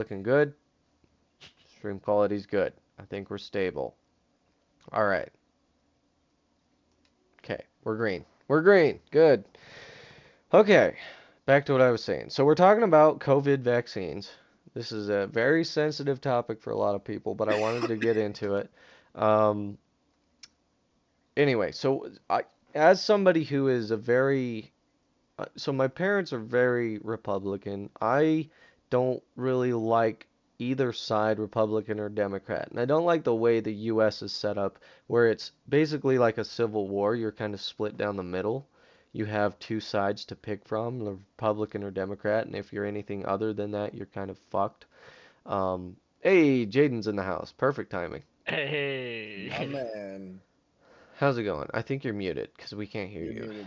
Looking good. Stream quality's good. I think we're stable. All right. Okay, we're green. We're green. Good. Okay, back to what I was saying. So we're talking about COVID vaccines. This is a very sensitive topic for a lot of people, but I wanted to get into it. Um, anyway, as somebody who is a very so my parents are very Republican. I don't really like either side, Republican or Democrat. And I don't like the way the US is set up, where it's basically like a civil war. You're kind of split down the middle. You have two sides to pick from, the Republican or Democrat, and if you're anything other than that, you're kind of fucked. Hey, Jaden's in the house. Perfect timing. My Hey. man. How's it going? I think you're muted because we can't hear You're you. muted.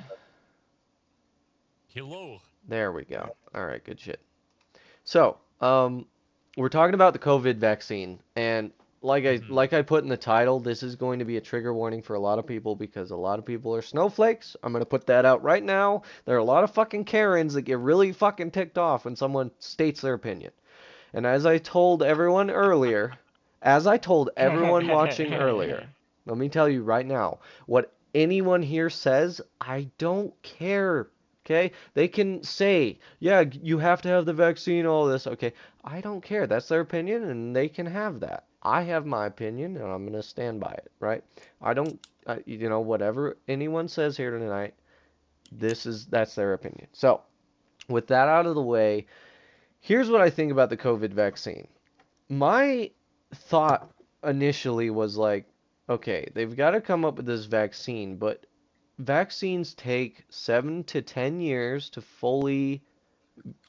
Hello. There we Yeah. go. All right, good shit. So, we're talking about the COVID vaccine, and Hmm. like I put in the title, this is going to be a trigger warning for a lot of people because a lot of people are snowflakes. I'm gonna put that out right now. There are a lot of fucking Karens that get really fucking ticked off when someone states their opinion. And as I told everyone watching earlier, let me tell you right now, what anyone here says, I don't care. Okay? They can say, yeah, you have to have the vaccine, all this. Okay. I don't care. That's their opinion, and they can have that. I have my opinion, and I'm going to stand by it, right? I don't, whatever anyone says here tonight, that's their opinion. So, with that out of the way, here's what I think about the COVID vaccine. My thought initially was like, okay, they've got to come up with this vaccine, but vaccines take 7 to 10 years to fully.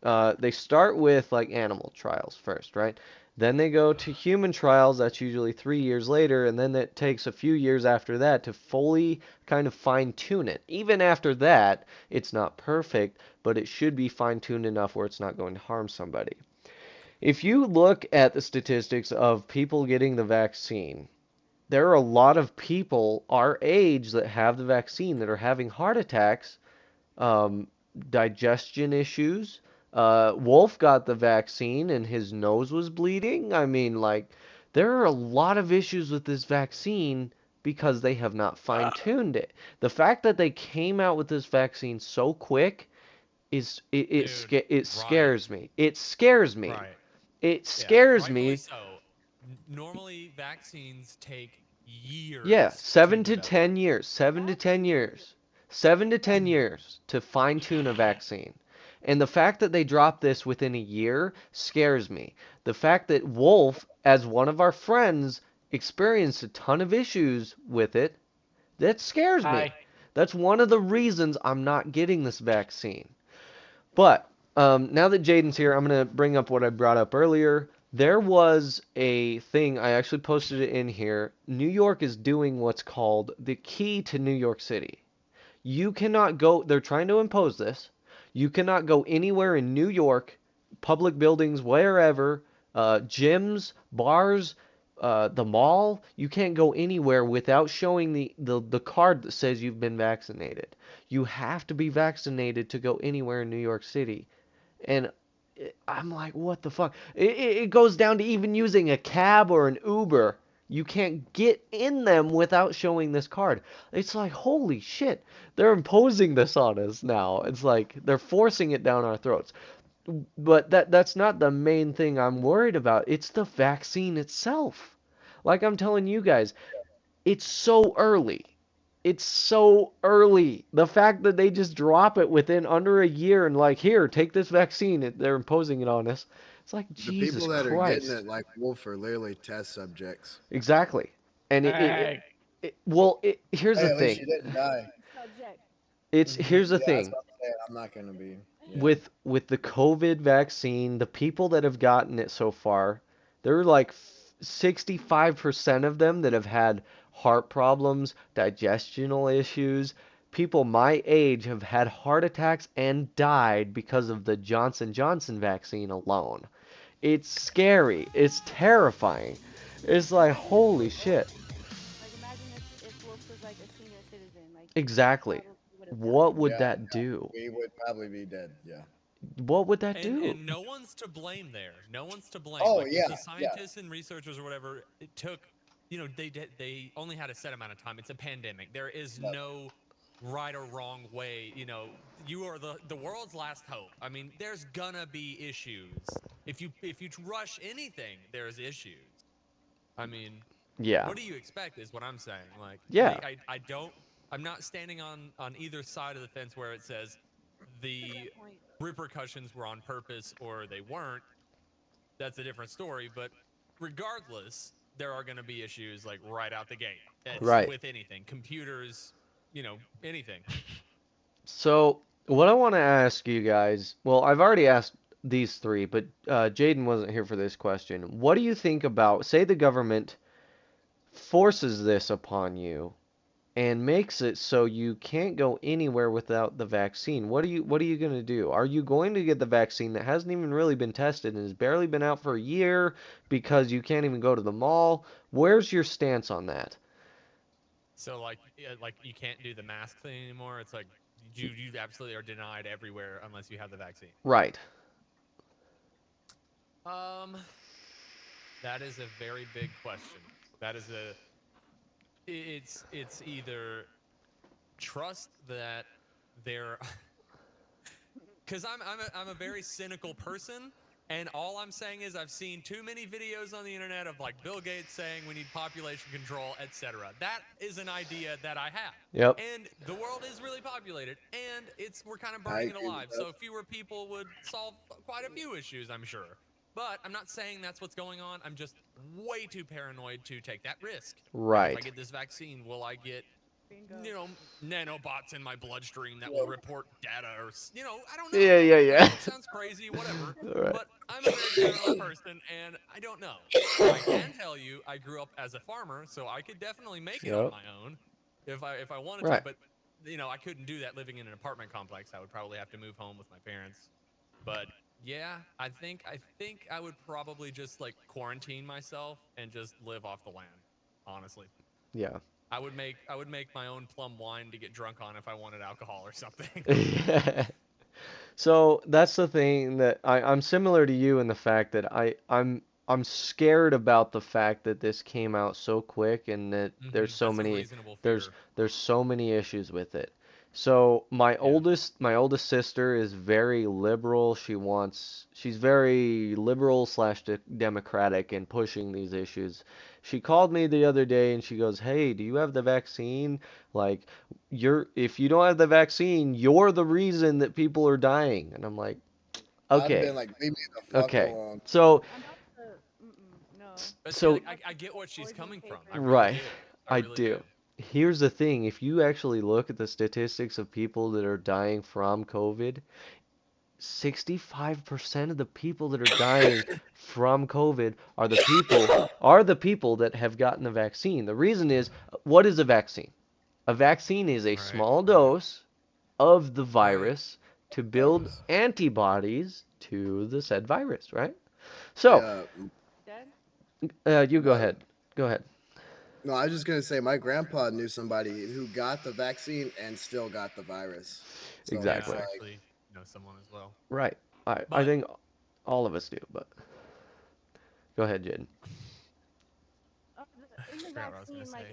They start with like animal trials first, right? Then they go to human trials. That's usually 3 years later, and then it takes a few years after that to fully kind of fine tune it. Even after that, it's not perfect, but it should be fine tuned enough where it's not going to harm somebody. If you look at the statistics of people getting the vaccine, there are a lot of people our age that have the vaccine that are having heart attacks, um, digestion issues. Wolf got the vaccine and his nose was bleeding. I mean, like, there are a lot of issues with this vaccine because they have not fine tuned it. The fact that they came out with this vaccine so quick Dude, it right. scares me. It scares me. Right. It Yeah, scares rightfully me. so. Normally, vaccines take Yeah, years to seven to develop. 10 years, 7 to 10 years, 7 to 10 years to fine tune a vaccine. And the fact that they dropped this within a year scares me. The fact that Wolf, as one of our friends, experienced a ton of issues with it, that scares Hi. me. That's one of the reasons I'm not getting this vaccine. But now that Jaden's here, I'm going to bring up what I brought up earlier. There was a thing, I actually posted it in here. New York is doing what's called the key to New York City. You cannot go, they're trying to impose this. You cannot go anywhere in New York, public buildings, wherever, gyms, bars, the mall. You can't go anywhere without showing the card that says you've been vaccinated. You have to be vaccinated to go anywhere in New York City. And I'm like, what the fuck? It goes down to even using a cab or an Uber. You can't get in them without showing this card. It's like, holy shit. They're imposing this on us now. It's like they're forcing it down our throats. But that's not the main thing I'm worried about. It's the vaccine itself. Like I'm telling you guys, it's so early. It's so early. The fact that they just drop it within under a year and like, here, take this vaccine, they're imposing it on us. It's like The Jesus people that are getting Christ. it like Wolf are literally test subjects. Exactly. And Hey. here's the Hey, at least thing. you didn't die. It's here's the Yeah, that's thing. what I'm saying. I'm not gonna be. Yeah. With the COVID vaccine, the people that have gotten it so far, there are like 65% of them that have had heart problems, digestional issues. People my age have had heart attacks and died because of the Johnson Johnson vaccine alone. It's scary. It's terrifying. It's like, holy shit. Like imagine if Wolf was like a senior citizen, like he Exactly. probably would have What died. would Yeah. that do? We would probably be dead. Yeah. What would that And do? no one's to blame there. No one's to blame. Oh, Like if the yeah, yeah. scientists and researchers or whatever, it took, they only had a set amount of time. It's a pandemic. There is Yep. no right or wrong way. You are the world's last hope. I mean, there's gonna be issues. If you rush anything, there's issues. I mean, Yeah. what do you expect is what I'm saying. Like, Yeah. I don't. I'm not standing on either side of the fence where it says the Good point. repercussions were on purpose or they weren't. That's a different story. But regardless, there are going to be issues like right out the gate. That's Right. with anything, computers, anything. So, what I want to ask you guys, well, I've already asked these three, but Jaden wasn't here for this question. What do you think about, say the government forces this upon you and makes it so you can't go anywhere without the vaccine? What are you going to do? Are you going to get the vaccine that hasn't even really been tested and has barely been out for a year because you can't even go to the mall? Where's your stance on that? So like you can't do the mask thing anymore. It's like you absolutely are denied everywhere unless you have the vaccine. Right. That is a very big question. That is it's either trust that they're because I'm a very cynical person, and all I'm saying is I've seen too many videos on the internet of like Bill Gates saying we need population control, etc. That is an idea that I have. Yep. And the world is really populated, and we're kind of I burning it agree with alive. that. So fewer people would solve quite a few issues, I'm sure. But I'm not saying that's what's going on. I'm just way too paranoid to take that risk. Right. If I get this vaccine, will I get Bingo. nanobots in my bloodstream that will report data or, I don't know. Yeah. It sounds crazy, whatever. All right. But I'm a very paranoid person, and I don't know. I can tell you I grew up as a farmer, so I could definitely make it on Yep. my own if I wanted Right. to. But, I couldn't do that living in an apartment complex. I would probably have to move home with my parents. But yeah, I think I would probably just like quarantine myself and just live off the land, honestly. Yeah. I would make my own plum wine to get drunk on if I wanted alcohol or something. So that's the thing that I'm similar to you in the fact that I'm scared about the fact that this came out so quick and that there's so That's a many reasonable there's fear. there's so many issues with it. So my oldest sister is very liberal. She's very liberal slash democratic in pushing these issues. She called me the other day and she goes, "Hey, do you have the vaccine? Like, if you don't have the vaccine, you're the reason that people are dying." And I'm like, I've okay, been like, leave me the fuck okay. alone. So I'm about to. No. But so- see, like, I get what she's Poison coming from. I paper. really Right. do. I really do. Here's the thing, if you actually look at the statistics of people that are dying from COVID, 65% of the people that are dying from COVID are the people that have gotten the vaccine. The reason is, what is a vaccine? A vaccine is a Right, small right. dose of the virus to build Virus. antibodies to the said virus, right? So, Dead? you go No. ahead. Go ahead. No, I was just gonna say my grandpa knew somebody who got the vaccine and still got the virus. So Yeah, Exactly. I it's like, actually know someone as well. Right. I But- think all of us do, but go ahead, Jaden. In the forgot what I was gonna vaccine, like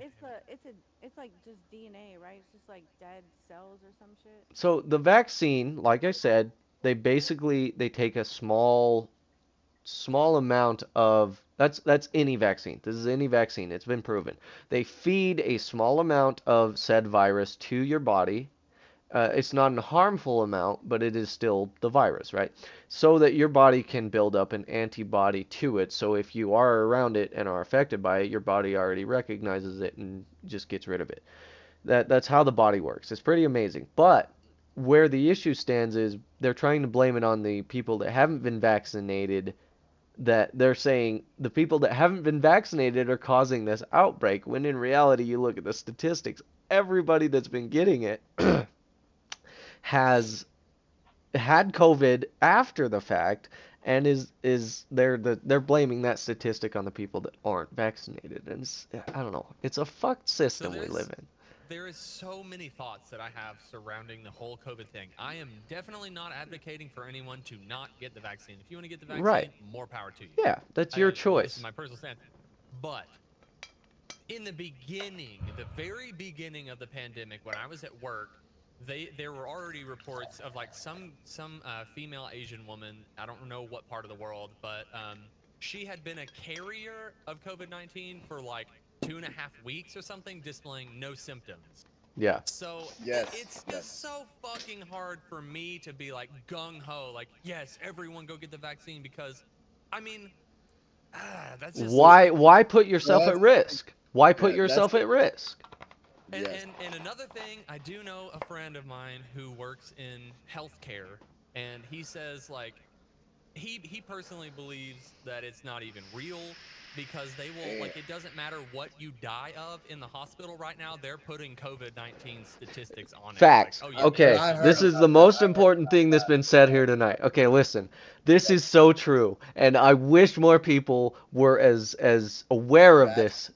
say. it's like just DNA, right? It's just like dead cells or some shit. So the vaccine, like I said, they take a small amount of that's any vaccine. This is any vaccine. It's been proven. They feed a small amount of said virus to your body. It's not a harmful amount, but it is still the virus, right? So that your body can build up an antibody to it. So if you are around it and are affected by it, your body already recognizes it and just gets rid of it. That's how the body works. It's pretty amazing. But where the issue stands is they're trying to blame it on the people that haven't been vaccinated, that they're saying the people that haven't been vaccinated are causing this outbreak, when in reality you look at the statistics, everybody that's been getting it has had COVID after the fact, and they're blaming that statistic on the people that aren't vaccinated, and I don't know, it's a fucked system we there's- live in. there is so many thoughts that I have surrounding the whole COVID thing. I am definitely not advocating for anyone to not get the vaccine. If you want to get the vaccine, Right. more power to you. Yeah, that's your This is choice. my personal stance. But in the beginning, the very beginning of the pandemic, when I was at work, there were already reports of like some female Asian woman. I don't know what part of the world, but she had been a carrier of COVID-19 for like 2.5 weeks or something, displaying no symptoms. Yeah. So Yes, it's yes. just so fucking hard for me to be like gung ho, like yes, everyone go get the vaccine because, I mean, that's just Why put yourself Well, at risk? Why put yeah, that's yourself at risk? And, Yes. and another thing, I do know a friend of mine who works in healthcare, and he says like he personally believes that it's not even real because they will like it doesn't matter what you die of in the hospital right now, they're putting COVID-19 statistics on it. Facts. Like, oh, yeah, Okay, I heard this is the most important thing that's been said here tonight. Okay, listen. This is so true, and I wish more people were as aware of That's this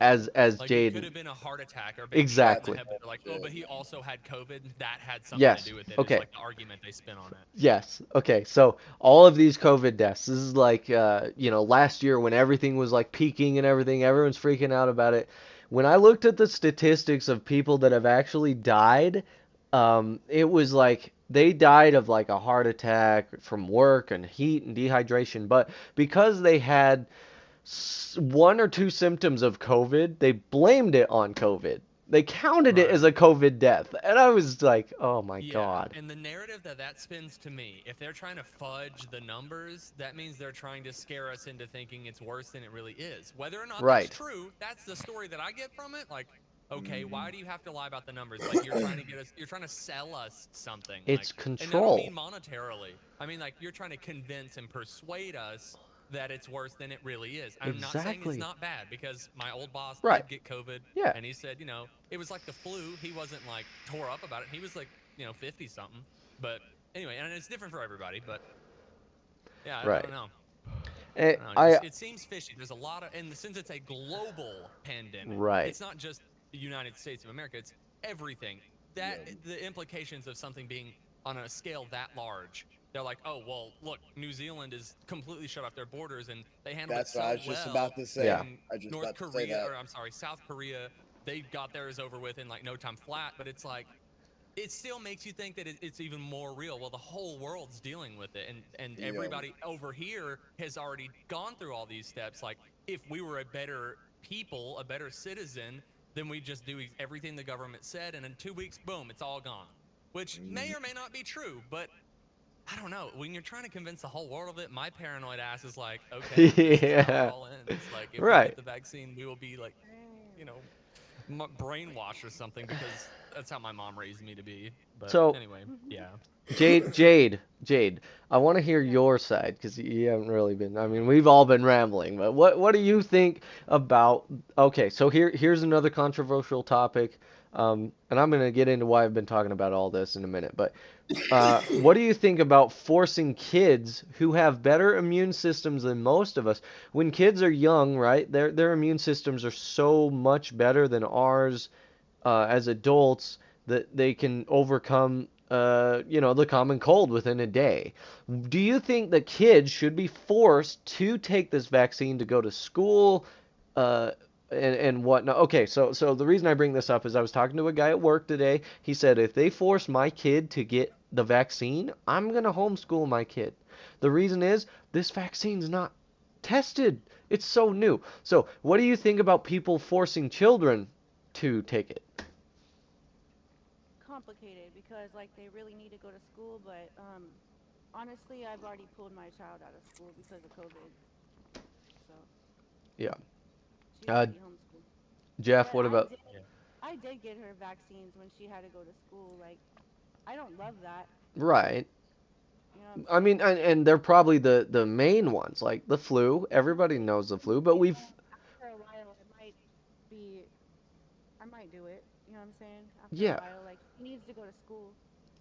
as like it could Jaden. have been a heart attack or being shot in Exactly. the head, but they're like, oh, but he also had COVID. That had something Yes, to do with it. okay. It's like the argument they spin on it. Yes. Okay. So all of these COVID deaths, this is like, last year when everything was like peaking and everything, everyone's freaking out about it. When I looked at the statistics of people that have actually died, it was like they died of like a heart attack from work and heat and dehydration. But because they had one or two symptoms of COVID, they blamed it on COVID. They counted it as a Right. COVID death. And I was like, oh my Yeah, God. and the narrative that spins to me, if they're trying to fudge the numbers, that means they're trying to scare us into thinking it's worse than it really is. Whether or not Right. that's true, that's the story that I get from it. Like, okay, why do you have to lie about the numbers? Like you're trying to get us, you're trying to sell us something. It's like, and I don't control. mean monetarily. I mean like you're trying to convince and persuade us that it's worse than it really is. I'm not saying Exactly. it's not bad because my old boss Right. did get COVID. Yeah. And he said, it was like the flu. He wasn't like tore up about it. He was like, 50 something. But anyway, and it's different for everybody. But yeah, I Right. don't know. Eh, I don't know. I It seems fishy. There's a lot of, and since it's a global pandemic, Right. it's not just the United States of America. It's everything. The implications of something being on a scale that large. They're like, oh well, look, New Zealand is completely shut off their borders, and they handled That's it so what I was just well. about to say. Yeah. And I just North about to say Korea, that. or I'm sorry, South Korea, they got theirs over with in like no time flat. But it's like, it still makes you think that it's even more real. Well, the whole world's dealing with it, and Yeah. everybody over here has already gone through all these steps. Like, if we were a better people, a better citizen, then we just do everything the government said, and in 2 weeks, boom, it's all gone. Which may or may not be true, but I don't know. When you're trying to convince the whole world of it, my paranoid ass is like, okay, this is how Yeah. it all ends. Like, if we Right. get the vaccine, we will be like, brainwashed or something, because that's how my mom raised me to be. But So- anyway, yeah. Jade, I want to hear your side because you haven't really been. I mean, we've all been rambling, but what do you think about? Okay, so here's another controversial topic, and I'm gonna get into why I've been talking about all this in a minute. But what do you think about forcing kids who have better immune systems than most of us? When kids are young, right? Their immune systems are so much better than ours as adults that they can overcome the common cold within a day. Do you think that kids should be forced to take this vaccine to go to school and whatnot? Okay, so the reason I bring this up is I was talking to a guy at work today. He said if they force my kid to get the vaccine, I'm gonna homeschool my kid. The reason is this vaccine's not tested. It's so new. So what do you think about people forcing children to take it? Complicated because like they really need to go to school, but honestly, I've already pulled my child out of school because of COVID. So Yeah. she's Uh, already homeschooled. Jeff, But what about? I did get her vaccines when she had to go to school. Like, I don't love that. Right. You know what I I'm mean, saying? and they're probably the main ones, like the flu. Everybody knows the flu, but we've After a while, I might do it. You know what I'm saying? After Yeah. a while, like he needs to go to school.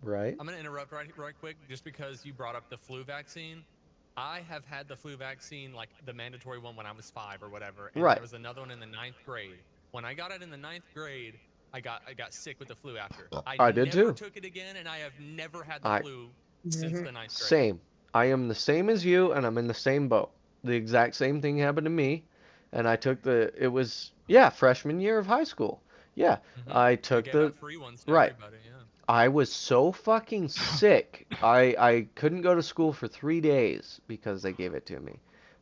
right. I'm gonna interrupt right quick, just because you brought up the flu vaccine. I have had the flu vaccine, like the mandatory one, when I was 5 or whatever, and Right. there was another one in the 9th grade. When I got it in the 9th grade, I got sick with the flu after. I did never too. took it again, and I have never had the I flu since the ninth grade. Same. I am the same as you, and I'm in the same boat. The exact same thing happened to me, and I took it was, yeah, freshman year of high school. Yeah, I They took gave the, out free ones to right. everybody. Yeah. I was so fucking sick. I couldn't go to school for 3 days because they gave it to me.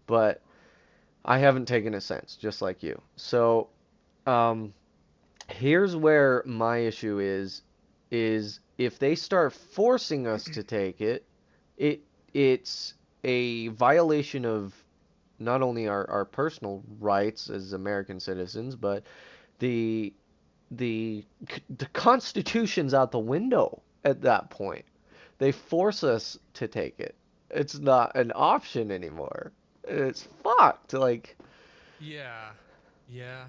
But I haven't taken it since, just like you. So, um, here's where my issue is if they start forcing us to take it, it it's a violation of not only our personal rights as American citizens, but the the Constitution's out the window at that point. They force us to take it. It's not an option anymore. It's fucked. Like, Yeah. Yeah.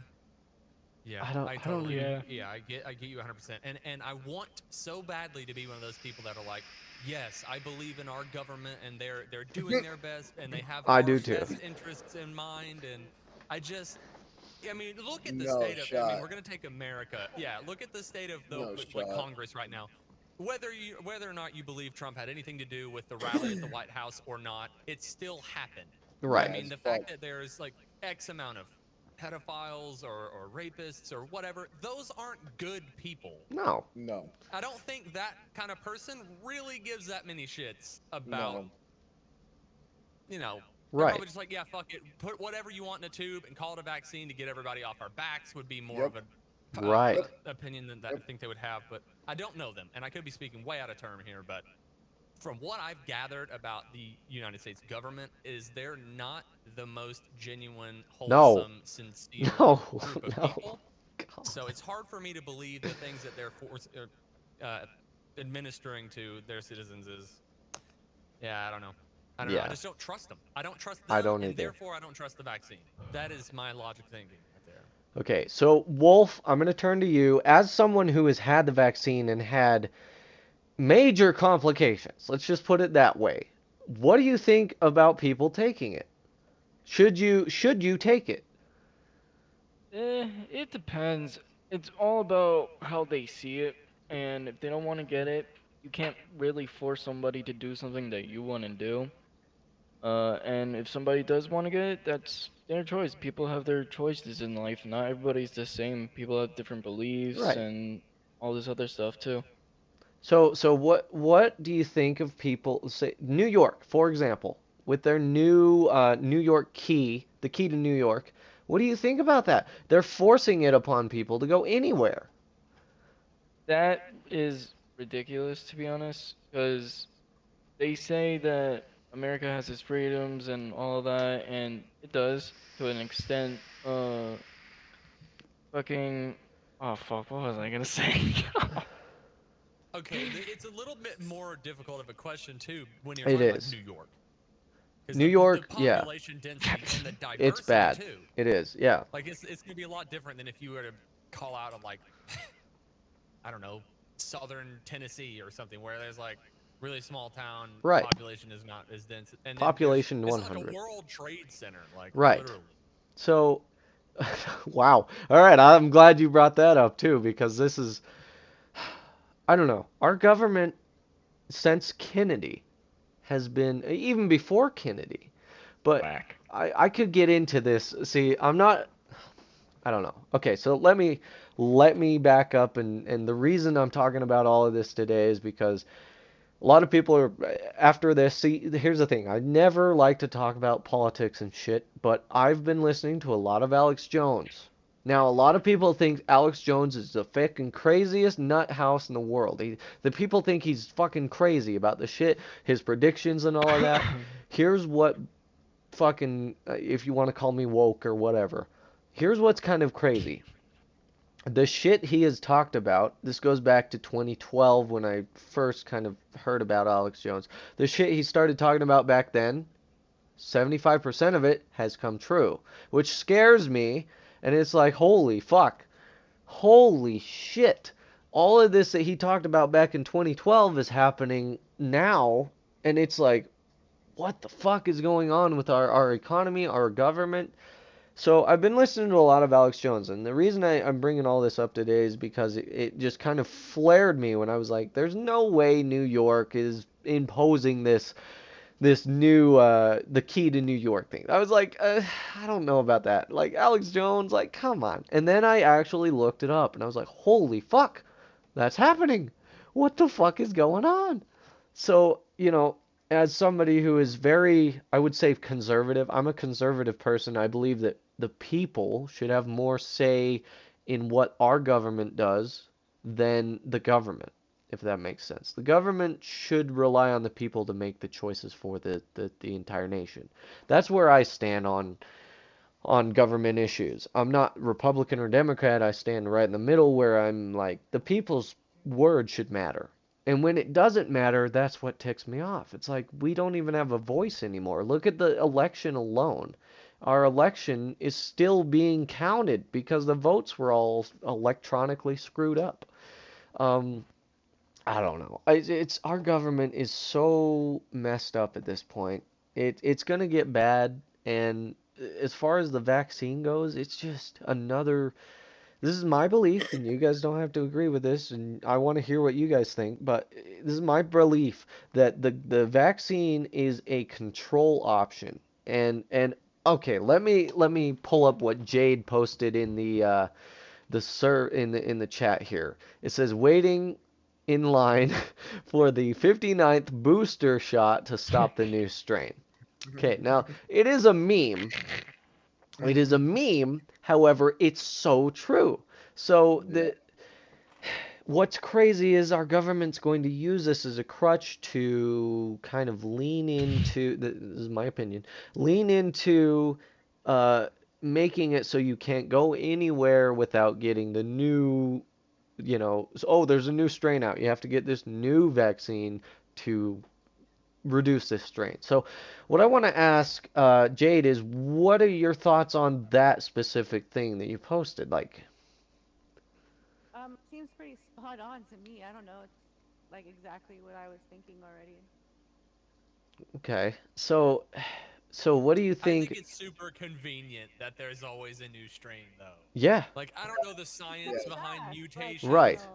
Yeah, I I don't totally. even. Yeah. Yeah, I get you 100%. And I want so badly to be one of those people that are like, yes, I believe in our government, and they're doing their best, and they have I our do too. best interests in mind. And I just, I mean, look at the No state of. I mean, shot. we're gonna take America. Yeah, look at the state of the No like shot. Congress right now. Whether or not you believe Trump had anything to do with the rally at the White House or not, it still happened. I Right. mean, As the fuck. fact that there's like X amount of pedophiles or rapists or whatever, those aren't good people. No. No. I don't think that kind of person really gives that many shits about, No. you know, they're Right. probably just like, yeah, fuck it, put whatever you want in a tube and call it a vaccine to get everybody off our backs would be more Yep. of a Right. opinion than that I think they would have. But I don't know them, and I could be speaking way out of term here, but from what I've gathered about the United States government, is they're not the most genuine, No. wholesome, sincere No. group of No. people. God. So it's hard for me to believe the things that they're administering to their citizens is, yeah, I don't know. I don't know. Yeah. I just don't trust them. I don't trust them, I don't and either. therefore I don't trust the vaccine. That is my logic thinking right there. Okay, so Wolf, I'm going to turn to you as someone who has had the vaccine and had major complications. Let's just put it that way. What do you think about people taking it? Should you take it? It depends. It's all about how they see it, and if they don't want to get it, you can't really force somebody to do something that you want to do. And if somebody does want to get it, that's their choice. People have their choices in life. Not everybody's the same. People have different beliefs Right. and all this other stuff too. So what do you think of people say New York, for example, with their new New York key, the key to New York? What do you think about that? They're forcing it upon people to go anywhere. That is ridiculous, to be honest, because they say that America has its freedoms and all that, and it does to an extent. Fucking. Oh fuck! What was I gonna say? Okay, it's a little bit more difficult of a question too when you're It talking is. like New York. 'Cause New the York, yeah. population density and the diversity It's bad. too. It is, yeah. Like it's gonna be a lot different than if you were to call out of like I don't know, southern Tennessee or something where there's like really small town Right. population is not as dense. And then Population it's like 100. a World Trade Center, like Right. literally. So, wow. All right, I'm glad you brought that up too, because this is, I don't know, our government since Kennedy has been, even before Kennedy, but Whack. I could get into this. See, I don't know. Okay, so let me back up, and the reason I'm talking about all of this today is because a lot of people are after this. See, here's the thing. I never like to talk about politics and shit, but I've been listening to a lot of Alex Jones. Now, a lot of people think Alex Jones is the fucking craziest nut house in the world. The people think he's fucking crazy about the shit, his predictions and all of that. Here's what fucking, if you want to call me woke or whatever, here's what's kind of crazy. The shit he has talked about, this goes back to 2012 when I first kind of heard about Alex Jones. The shit he started talking about back then, 75% of it has come true, which scares me. And it's like, holy fuck. Holy shit. All of this that he talked about back in 2012 is happening now. And it's like, what the fuck is going on with our economy, our government? So I've been listening to a lot of Alex Jones, and the reason I'm bringing all this up today is because it just kind of flared me when I was like, "There's no way New York is imposing this new the key to New York thing." I was like, I don't know about that. Like Alex Jones, like come on. And then I actually looked it up, and I was like, "Holy fuck, that's happening! What the fuck is going on?" So, as somebody who is very, I would say, conservative, I'm a conservative person. I believe that the people should have more say in what our government does than the government, if that makes sense. The government should rely on the people to make the choices for the entire nation. That's where I stand on government issues. I'm not Republican or Democrat. I stand right in the middle where I'm like, the people's word should matter. And when it doesn't matter, that's what ticks me off. It's like we don't even have a voice anymore. Look at the election alone. Our election is still being counted because the votes were all electronically screwed up. Um, I don't know. It's our government is so messed up at this point. It's gonna get bad, and as far as the vaccine goes, it's just another. This is my belief, and you guys don't have to agree with this, and I want to hear what you guys think, but this is my belief that the vaccine is a control option. And okay, let me pull up what Jade posted in the chat here. It says waiting in line for the 59th booster shot to stop the new strain. Okay, now it is a meme. It is a meme, however, it's so true. So what's crazy is our government's going to use this as a crutch to kind of lean into, this is my opinion, lean into making it so you can't go anywhere without getting the new, oh, there's a new strain out. You have to get this new vaccine to reduce this strain. So what I want to ask Jade is, what are your thoughts on that specific thing that you posted? Like, Seems pretty spot on to me. I don't know. It's like exactly what I was thinking already. okay, so what do you I think think? it's super convenient that there's always a new strain, though. Yeah, Like, I don't know the science Yeah. behind Like, mutations. right.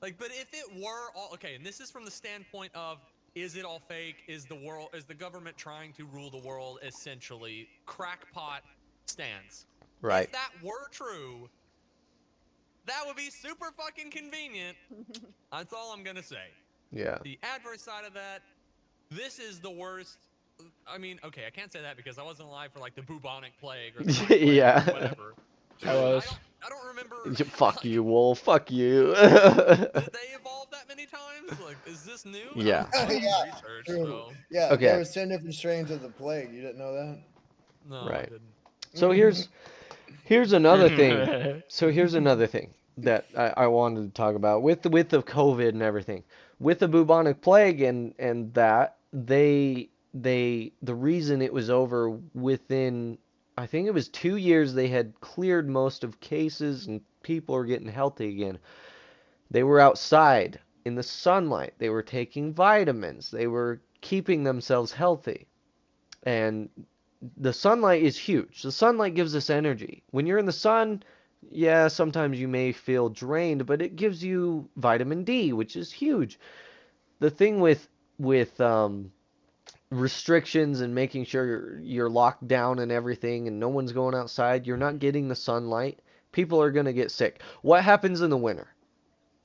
Like, but if it were all okay, and this is from the standpoint of, is it all fake? Is the government trying to rule the world? Essentially, crackpot stance. Right. If that were true, that would be super fucking convenient. That's all I'm gonna say. Yeah. The adverse side of that, this is the worst. I mean, okay, I can't say that because I wasn't alive for like the bubonic plague or the Black Plague Yeah. or whatever. I was. I don't remember. Fuck you, Wolf. Fuck you. Did they evolve that many times? Like, is this new? Yeah. I don't Yeah, research, true. so. Yeah, Okay. there was 10 different strains of the plague. You didn't know that? No, I Right. didn't. So here's another thing. So here's another thing that I wanted to talk about with the COVID and everything. With the bubonic plague and that the reason it was over within, I think it was 2 years, they had cleared most of cases and people were getting healthy again. They were outside in the sunlight. They were taking vitamins. They were keeping themselves healthy. And the sunlight is huge. The sunlight gives us energy. When you're in the sun, yeah, sometimes you may feel drained, but it gives you vitamin D, which is huge. The thing with restrictions and making sure you're locked down and everything and no one's going outside, you're not getting the sunlight, people are going to get sick. What happens in the winter?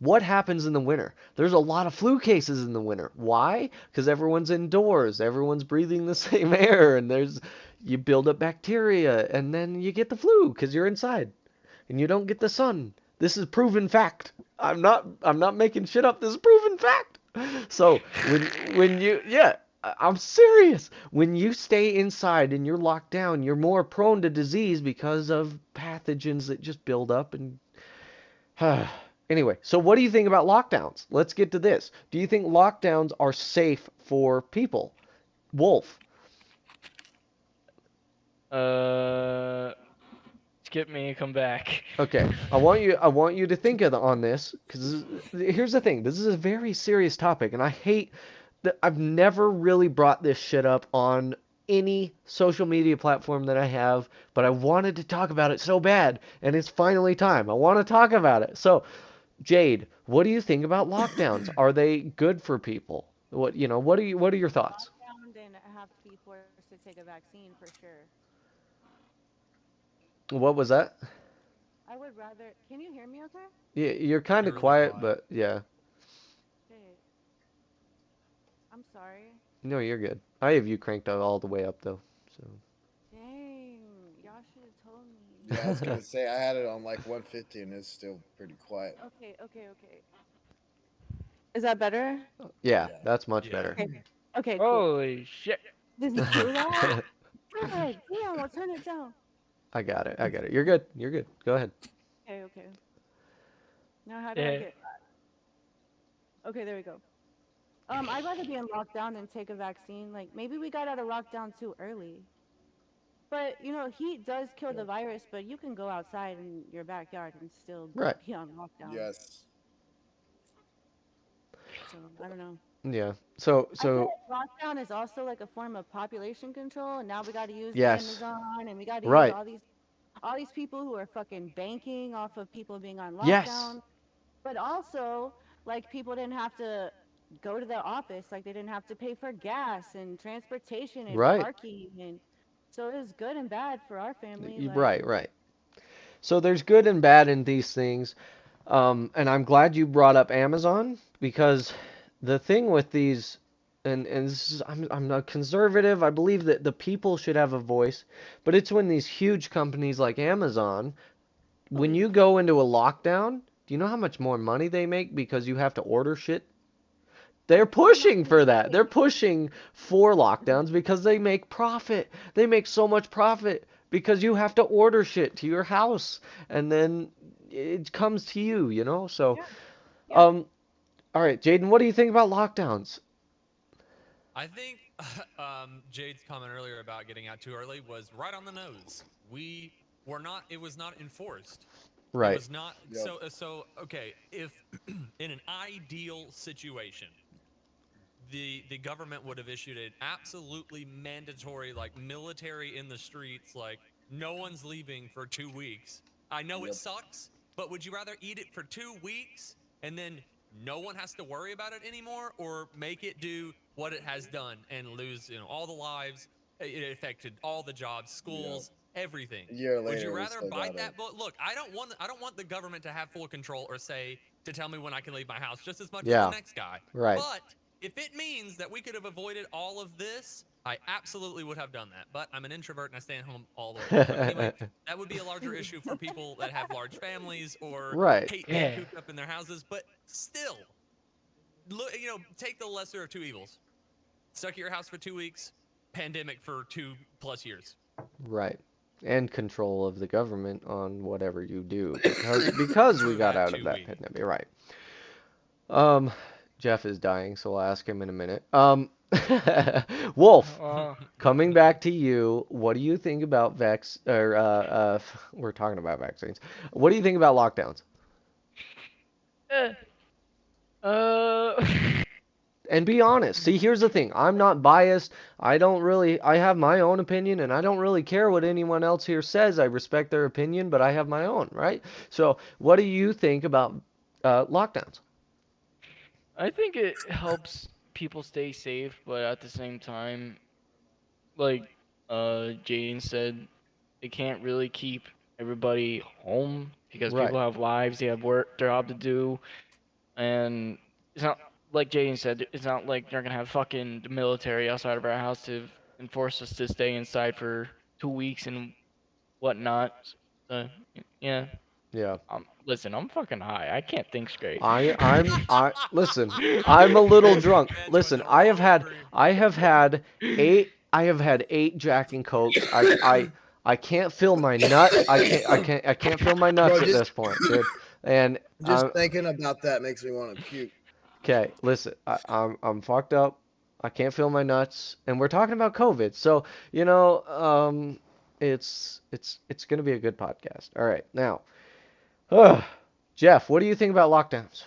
What happens in the winter? There's a lot of flu cases in the winter. Why? Because everyone's indoors, everyone's breathing the same air, and you build up bacteria, and then you get the flu because you're inside and you don't get the sun. This is proven fact. I'm not making shit up. This is proven fact. So I'm serious. When you stay inside and you're locked down, you're more prone to disease because of pathogens that just build up and anyway, so what do you think about lockdowns? Let's get to this. Do you think lockdowns are safe for people? Wolf. Skip me, come back. Okay, I want you to think on this, because here's the thing. This is a very serious topic, and I hate that I've never really brought this shit up on any social media platform that I have, but I wanted to talk about it so bad, and it's finally time. I want to talk about it. So, Jade, what do you think about lockdowns? Are they good for people? What are your thoughts? Lockdown, then I have to be forced to take a vaccine for sure. What was that? I would rather. Can you hear me okay? You're kind You're of really quiet, quiet. but yeah. Okay. I'm sorry. No, you're good. I have you cranked out all the way up though. Dang. Y'all should have told me. Yeah, I was gonna say I had it on like 150 and it's still pretty quiet. Okay, okay, okay. Is that better? Yeah, Yeah. that's much Yeah. better. Okay. Okay, cool. Holy shit. This is too loud? God damn, I'll turn it down. I got it. I got it. You're good. You're good. Go ahead. Okay, okay. Now how do I Yeah. get Okay, there we go. I'd rather be in lockdown than take a vaccine. Like maybe we got out of lockdown too early. But you know, heat does kill the virus, but you can go outside in your backyard and still Right. be on lockdown. Yes. So I don't know. Yeah. So I feel so like lockdown is also like a form of population control, and now we got to use yes. Amazon, and we got to use Right. all these people who are fucking banking off of people being on Yes. lockdown. But also, like people didn't have to go to the office, like they didn't have to pay for gas and transportation and Right. parking, and so it was good and bad for our family. Like, Right, right. So there's good and bad in these things. And I'm glad you brought up Amazon because the thing with these, and this is, I'm not conservative. I believe that the people should have a voice, but it's when these huge companies like Amazon, oh when yeah, you go into a lockdown, do you know how much more money they make because you have to order shit? They're that's what I'm not pushing gonna for that. say. They're pushing for lockdowns because they make profit. They make so much profit because you have to order shit to your house and then it comes to you, you know? So, Yeah, yeah. um, all right, Jaden, what do you think about lockdowns? I think Jade's comment earlier about getting out too early was right on the nose. We were not. It was not enforced. It Right. was not. Yep. So okay. If in an ideal situation, the government would have issued an absolutely mandatory, like military in the streets, like no one's leaving for 2 weeks. I know it Yep. sucks, but would you rather eat it for 2 weeks and then no one has to worry about it anymore, or make it do what it has done and lose, all the lives? It affected all the jobs, Yep. schools, everything. A year Would you later, we rather still bite got it. that bullet? Look, I don't want the government to have full control or say to tell me when I can leave my house just as much as Yeah. the next guy. Right. But if it means that we could have avoided all of this, I absolutely would have done that. But I'm an introvert and I stay at home all the way. So anyway, that would be a larger issue for people that have large families or Right. hate being Yeah. cooped up in their houses. But still, look, take the lesser of two evils. Stuck at your house for 2 weeks, pandemic for 2+ years. Right. And control of the government on whatever you do because we True got that out of too, that we. pandemic. Right. Um, Jeff is dying, so I'll ask him in a minute. Wolf, coming back to you, what do you think about we're talking about vaccines. What do you think about lockdowns? Eh, uh, And be honest. See, here's the thing. I'm not biased. I have my own opinion and I don't really care what anyone else here says. I respect their opinion, but I have my own, right? So, what do you think about lockdowns? I think it helps people stay safe, but at the same time, like Jaden said, it can't really keep everybody home because Right. people have lives, they have work, job to do, and it's not like Jaden said. It's not like they're gonna have fucking the military outside of our house to enforce us to stay inside for 2 weeks and whatnot. Uh, yeah. Yeah. Listen, I'm fucking high. I can't think straight. I listen. I'm a little drunk. Man joined Listen, the wrong stream. I have had 8 Jack and Cokes. I can't feel my nuts. I can't feel my nuts Bro, at this point, dude. And Just thinking about that makes me want to puke. okay, listen. I'm fucked up. I can't feel my nuts, and we're talking about COVID. So, it's gonna be a good podcast. All right, now, Jeff, what do you think about lockdowns?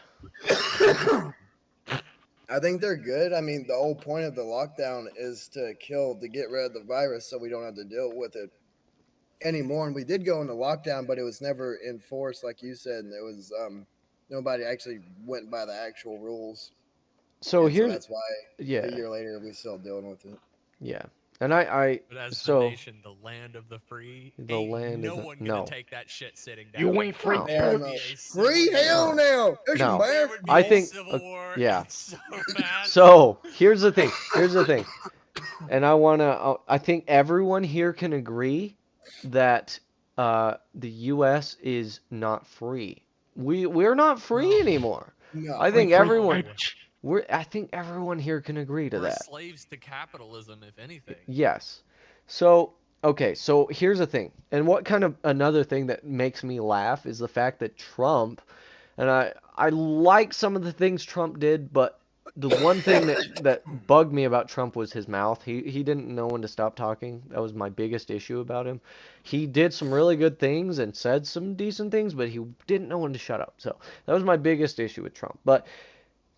I think they're good. I mean, the whole point of the lockdown is to get rid of the virus so we don't have to deal with it anymore. And we did go into lockdown, but it was never enforced, like you said. And it was nobody actually went by the actual rules. So And so here's that's why yeah, a year later we're still dealing with it. yeah. And I But as the so nation, the land of the free, the ain't land no of the one gonna no. take that shit sitting down. You ain't free, No. Hell bitch. no. a Free civil hell war. now. There's No. your There man. would be I a think civil war. yeah. It's so bad. So here's the thing. Here's the thing. And I think everyone here can agree that the U.S. is not free. We're not free No. anymore. No. I think Free, free, everyone bitch. I think everyone here can agree to We're that. slaves to capitalism, if anything. Yes. So, okay, so here's the thing. And what kind of another thing that makes me laugh is the fact that Trump, and I like some of the things Trump did, but the one thing that bugged me about Trump was his mouth. He didn't know when to stop talking. That was my biggest issue about him. He did some really good things and said some decent things, but he didn't know when to shut up. So, that was my biggest issue with Trump. But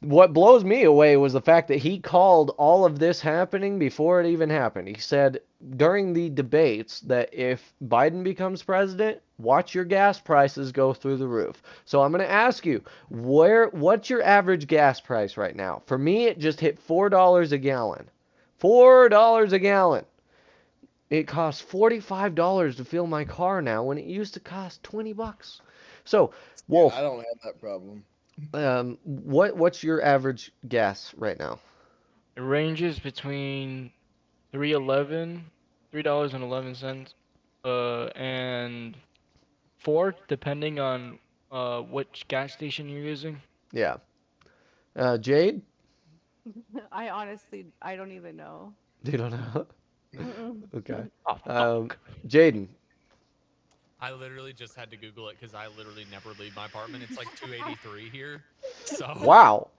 what blows me away was the fact that he called all of this happening before it even happened. He said during the debates that if Biden becomes president, watch your gas prices go through the roof. So I'm going to ask you, what's your average gas price right now? For me, it just hit $4 a gallon. $4 a gallon. It costs $45 to fill my car now when it used to cost $20. So, Wolf, I don't have that problem. what's your average gas right now? It ranges between $3.11, and $4, depending on which gas station you're using. Yeah. Jade? I honestly, I don't even know. You don't know? Mm-mm. Okay. Oh, Um, fuck. Jaden. I literally just had to Google it because I literally never leave my apartment. It's like 283 here. So Wow.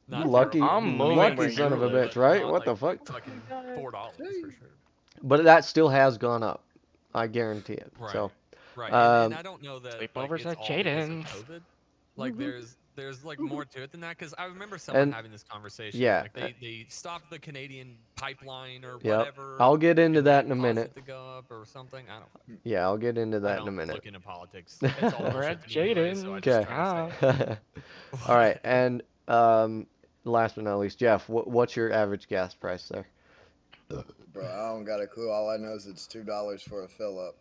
not You lucky, terrible. I'm moving lucky where son you of a live, bitch, but right? not What the like fuck? Fucking God. $4 for sure. But that still has gone up. I guarantee it. Right. So, Right. Um, And I don't know that like Sleepovers it's at all because of Jaden's. COVID. Like Mhm. there's like more to it than that because I remember someone And- having this conversation. yeah, Like they stopped the Canadian pipeline or Yep. whatever. I'll get into and then that it in a caused minute. it to go up or something. I don't. Yeah, I'll get into I that don't in a minute. look into politics. It's all Over bullshit at to me anyway, so I just Okay. try to stay All right, and last but not least, Jeff, what's your average gas price there? Bro, I don't got a clue. All I know is it's $2 for a fill up.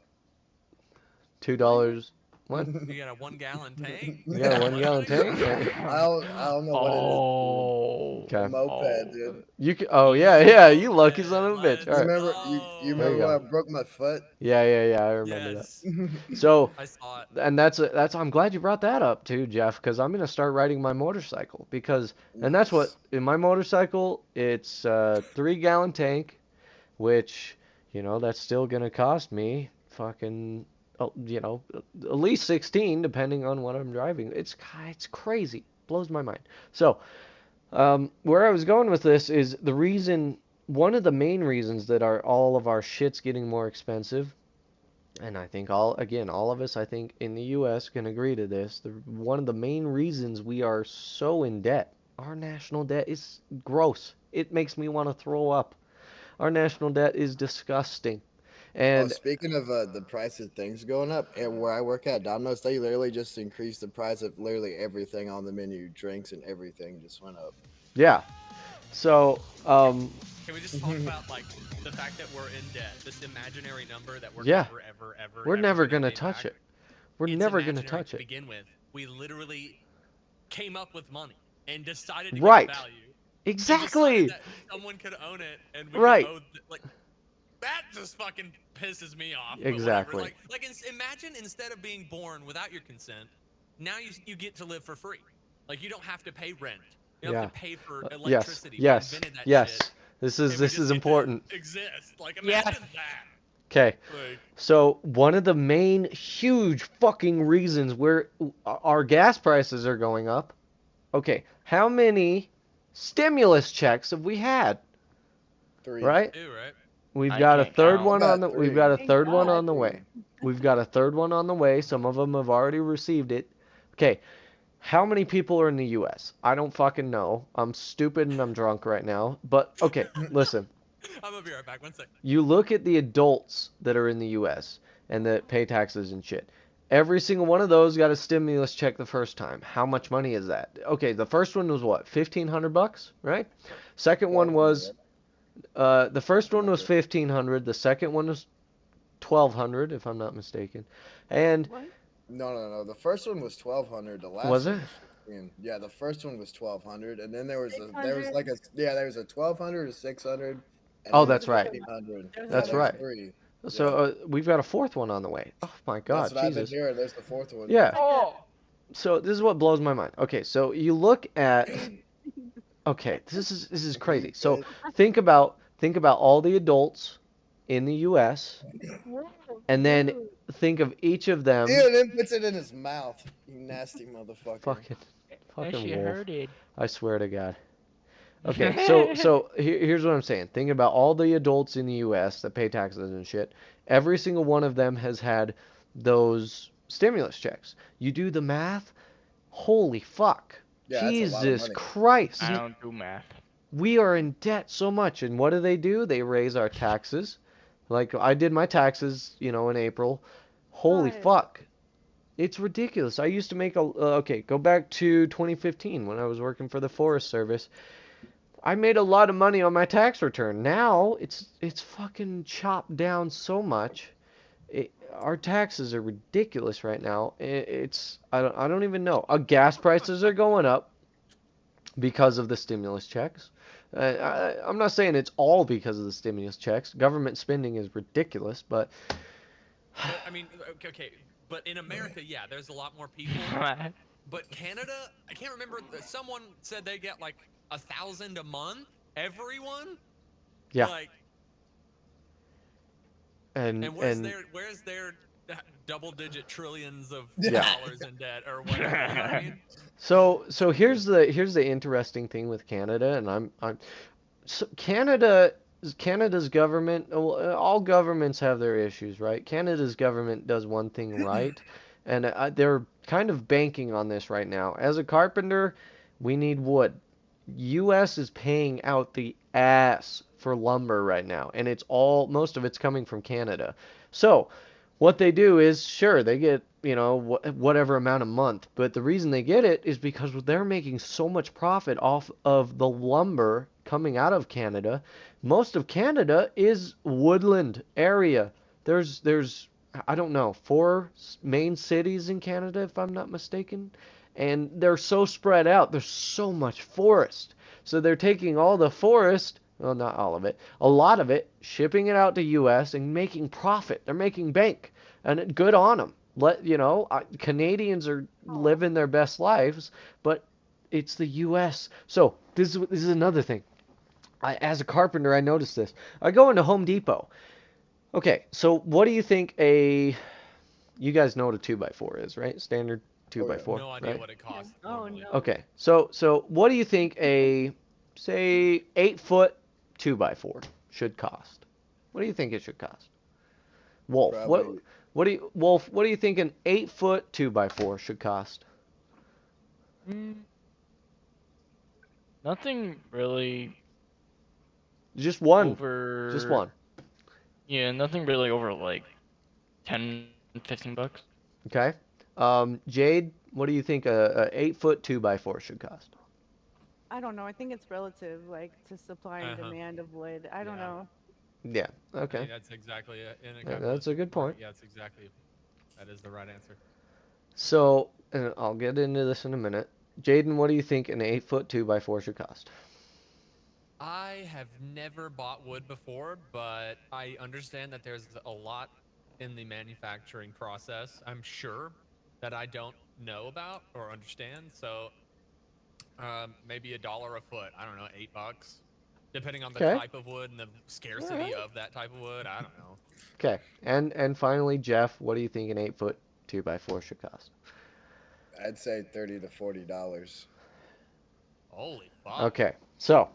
$2? What? You got a 1 gallon tank? You got a 1 gallon tank? I don't know what it is. Oh. Okay. Moped, dude. You can, oh yeah, yeah, you lucky son of a bitch. Let's All right. Remember you There you remember when go. I broke my foot? Yeah, I remember that. Yes. So, I saw it. and that's I'm glad you brought that up too, Jeff, because I'm gonna start riding my motorcycle because, and that's what in my motorcycle it's 3 gallon tank, which that's still gonna cost me fucking at least 16 depending on what I'm driving. It's crazy, blows my mind. So, where I was going with this is one of the main reasons that all of our shit's getting more expensive. And I think all of us, I think in the U.S. can agree to this. One of the main reasons we are so in debt, our national debt is gross. It makes me want to throw up. Our national debt is disgusting. And speaking of the price of things going up, and where I work at Domino's, they literally just increased the price of literally everything on the menu. Drinks and everything just went up. yeah, so Can we just talk about like the fact that we're in debt, this imaginary number that we're Yeah. ever we're never gonna gonna pay touch back? it. We're It's never gonna imaginary touch to it. begin with. We literally came up with money and decided to Right. give it value. And Exactly. decided that someone could own it and we Right. could owe like that just fucking pisses me off. but Exactly. whatever. Like imagine instead of being born without your consent, now you get to live for free. Like you don't have to pay rent. You don't have to pay for Yes. electricity. We Yes. invented that Yes. shit, This and is we this just is get to important. Exist. Like Yes. imagine that. Okay. Like So one of the main huge fucking reasons our gas prices are going up. Okay, how many stimulus checks have we had? 3. Right? do right. We've I got a can't third count. one on the Got we've three. got a Thank third one God. on the way. We've got a third one on the way. Some of them have already received it. Okay. How many people are in the U.S.? I don't fucking know. I'm stupid and I'm drunk right now. But okay, listen. I'm gonna be right back. 1 sec. You look at the adults that are in the U.S. and that pay taxes and shit. Every single one of those got a stimulus check the first time. How much money is that? Okay, the first one was what? $1,500, right? Second one 1200, was the first one was 1,500. The second one was 1,200, if I'm not mistaken. And What? No. The first one was 1200. The last Was one it? was 15. Yeah, the first one was 1200, and then there was 600. like a there was a 1200, a 600, and Oh, then a that's right. 1500. There's Yeah, That's there's right. three. So Yeah. we've got a fourth one on the way. Oh my God, That's what I've been Jesus. hearing. There's the fourth one. Yeah. Oh, So this is what blows my mind. Okay, so you look at. Okay, this is crazy. So think about all the adults in the U.S. Whoa, and then dude. think of each of them. Ew, and then puts it in his mouth. You nasty motherfucker. Fucking that fucking shit wolf. hurted. I swear to God. Okay, so here's what I'm saying. Think about all the adults in the U.S. that pay taxes and shit. Every single one of them has had those stimulus checks. You do the math. Holy fuck. Yeah, that's a lot of Jesus money. Christ. I don't do math. We are in debt so much, and what do? They raise our taxes. Like I did my taxes, in April. Holy Right. fuck. It's ridiculous. I used to make okay, go back to 2015 when I was working for the Forest Service. I made a lot of money on my tax return. Now it's fucking chopped down so much. Our taxes are ridiculous right now. I don't even know. Gas prices are going up because of the stimulus checks. I'm not saying it's all because of the stimulus checks. Government spending is ridiculous, but But I mean, okay, but in America, yeah, there's a lot more people. But Canada, I can't remember. Someone said they get like 1,000 a month. Everyone. yeah. Like, And and where's their double-digit trillions of Yeah. dollars in debt or whatever? You know what I mean? so here's the interesting thing with Canada, and I'm so Canada's government, well, all governments have their issues, right? Canada's government does one thing right, and they're kind of banking on this right now. As a carpenter, we need wood. U.S. is paying out the ass for lumber right now, and most of it's coming from Canada. So, what they do is, sure, they get, whatever amount a month, but the reason they get it is because they're making so much profit off of the lumber coming out of Canada. Most of Canada is woodland area. There's I don't know, 4 main cities in Canada, if I'm not mistaken, and they're so spread out. There's so much forest. So they're taking all the forest, well, not all of it, a lot of it, shipping it out to U.S. and making profit. They're making bank, and good on them. Canadians are living their best lives, but it's the U.S. So this is another thing. As a carpenter, I noticed this. I go into Home Depot. Okay, so what do you think you guys know what a 2x4 is, right? Standard 2x4, No idea right? what it costs. Oh, normally. no. Okay, so what do you think say 8-foot 2x4 should cost? What do you think it should cost? Wolf, Probably- Wolf, what do you think an 8-foot 2x4 should cost? Nothing really Just one. over. Just one. Yeah, nothing really over like 10, 15 bucks. Okay. Jade, what do you think a 8-foot 2x4 should cost? I don't know. I think it's relative, like to supply and Uh-huh. demand of wood. I don't Yeah. know. Yeah. I Okay. think that's exactly it. In a That's a capitalistic good market, point. Yeah, that's exactly. That is the right answer. So, and I'll get into this in a minute. Jaden, what do you think an 8-foot 2x4 should cost? I have never bought wood before, but I understand that there's a lot in the manufacturing process, I'm sure, that I don't know about or understand. So maybe $1 a foot. I don't know, $8, depending on the Okay. type of wood and the scarcity of that type of wood. I don't know. Okay. And finally, Jeff, what do you think an 8-foot 2x4 should cost? I'd say $30 to $40. Holy fuck. Okay. So,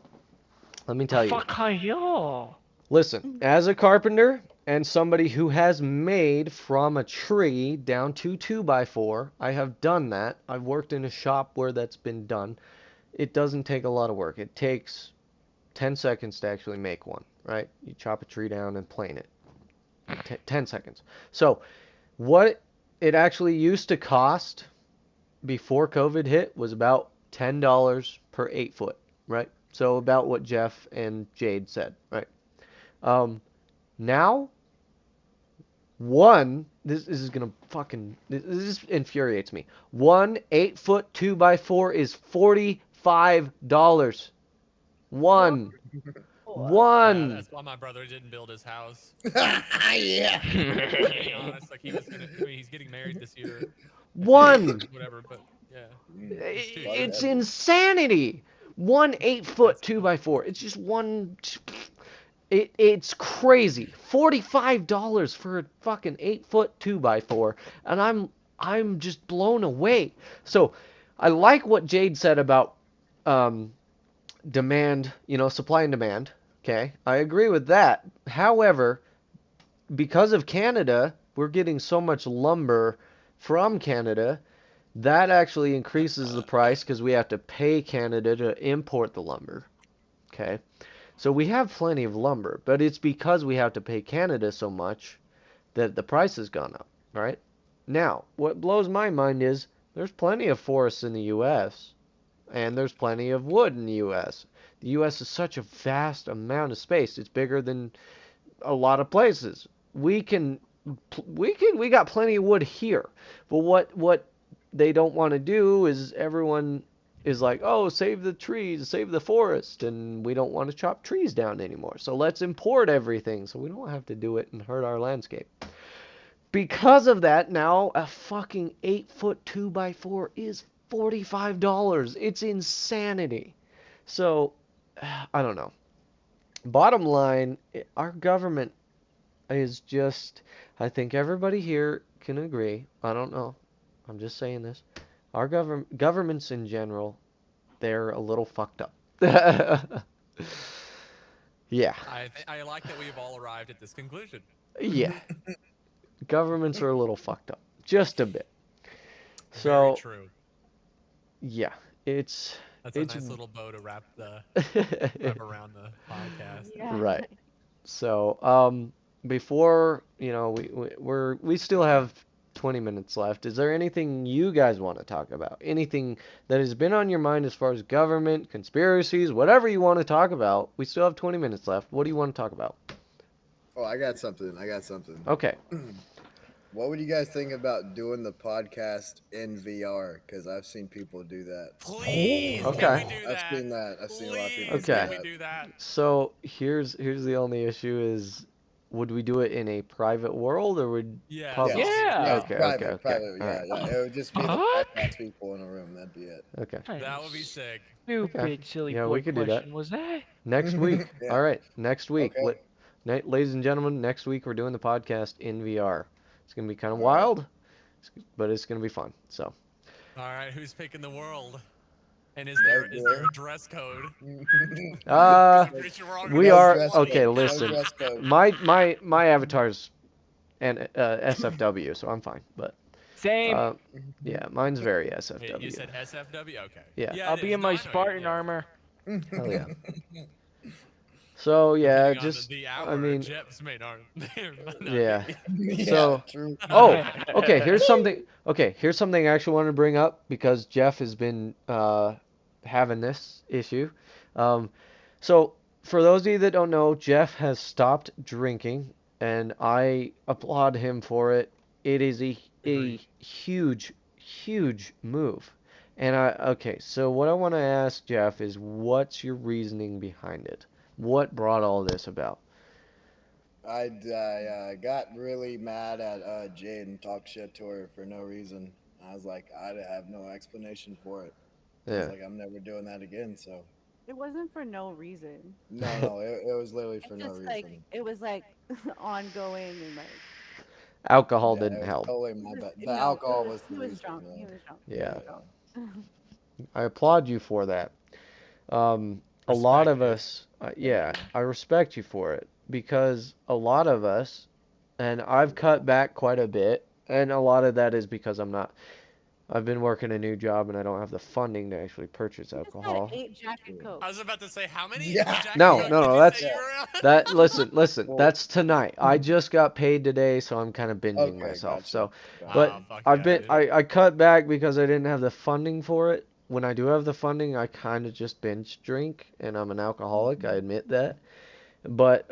let me tell you. Fuck y'all. Listen, as a carpenter, and somebody who has made from a tree down to 2x4. I have done that. I've worked in a shop where that's been done. It doesn't take a lot of work. It takes 10 seconds to actually make one, right? You chop a tree down and plane it. 10 seconds. So, what it actually used to cost before COVID hit was about $10 per 8 foot, right? So, about what Jeff and Jade said, right? Now, this is gonna this infuriates me. One 8 foot 2x4 is $45. One. Yeah, One. that's why my brother didn't build his house. Yeah. To be honest, like he's getting married this year. One. Whatever, but yeah. It's insanity. One 8 foot 2x4. It's just one. It's crazy. $45 for a fucking 8 foot 2x4, and I'm just blown away. So, I like what Jade said about demand, supply and demand. Okay, I agree with that. However, because of Canada, we're getting so much lumber from Canada that actually increases the price because we have to pay Canada to import the lumber. Okay. So we have plenty of lumber, but it's because we have to pay Canada so much that the price has gone up, right? Now, what blows my mind is there's plenty of forests in the US and there's plenty of wood in the US. The US is such a vast amount of space. It's bigger than a lot of places. We got plenty of wood here. But what they don't want to do is everyone is like, oh, save the trees, save the forest, and we don't want to chop trees down anymore. So let's import everything so we don't have to do it and hurt our landscape. Because of that, now a fucking 8 foot 2x4 is $45. It's insanity. So, I don't know. Bottom line, our government is just, I think everybody here can agree. I don't know. I'm just saying this. Our governments in general, they're a little fucked up. Yeah. I like that we've all arrived at this conclusion. Yeah. Governments are a little fucked up. Just a bit. Very So, true. yeah. It's That's a nice little bow to wrap around the podcast. Yeah. right. So, before, we still have 20 minutes left. Is there anything you guys want to talk about? Anything that has been on your mind as far as government, conspiracies, whatever you want to talk about? We still have 20 minutes left. What do you want to talk about? Oh, I got something. Okay. What would you guys think about doing the podcast in VR? Because I've seen people do that. Please, Okay. can we do that? I've seen that. I've seen a lot of people Please, do can that. we do that? So, here's the only issue is, would we do it in a private world or would Yeah. public? Yeah. Okay, private. okay. Yeah, All right. yeah. It would just be the What? podcast people in a room. That'd be it. Okay. That would be sick. Stupid, Okay. silly Yeah, boy we could do that. question was that? Next week. Yeah. All right. Next week. Okay. Ladies and gentlemen, next week we're doing the podcast in VR. It's going to be kind of All right. wild, but it's going to be fun. So, All right, who's picking the world? And is there a dress code? Pretty sure we're all gonna we be are dress sweaty. okay, code. No listen. dress code. My avatar's and SFW, so I'm fine. But Same. yeah, mine's very Wait, SFW. you said SFW? Okay. Yeah. I'll it be is. in No, I my know you- Spartan yeah. armor. Hell yeah. So yeah, Depending on just the hour, I mean, Jeps may not. yeah. Yeah, So- true. Oh, okay. Here's something. Okay, here's something I actually wanted to bring up because Jeff has been having this issue. So for those of you that don't know, Jeff has stopped drinking, and I applaud him for it. It is a Agreed. huge move. And okay, so what I want to ask Jeff is, what's your reasoning behind it? What brought all this about? I got really mad at Jade and talked shit to her for no reason. I was like, I have no explanation for it. I was Yeah. like, I'm never doing that again. So It wasn't for no reason. no, it was literally for It's no just reason. like it was like ongoing and like Alcohol Yeah, it didn't was help. Totally my it bad. was- The no, alcohol he was the he was reason. drunk. yeah. He was drunk. Yeah. Yeah. I applaud you for that. A lot of Respect it. us, yeah, I respect you for it because a lot of us and I've cut back quite a bit, and a lot of that is because I've been working a new job and I don't have the funding to actually purchase You just had alcohol. 8 Jack and Coke. I was about to say, how many Yeah. Jack No, and no, Coke no, did you say that's you were on? that. Listen, Well, that's tonight. I just got paid today, so I'm kind of binging okay, myself. gotcha. So, Gotcha. but Oh, fuck I've yeah, been dude. I cut back because I didn't have the funding for it. When I do have the funding, I kind of just binge drink, and I'm an alcoholic. I admit that. But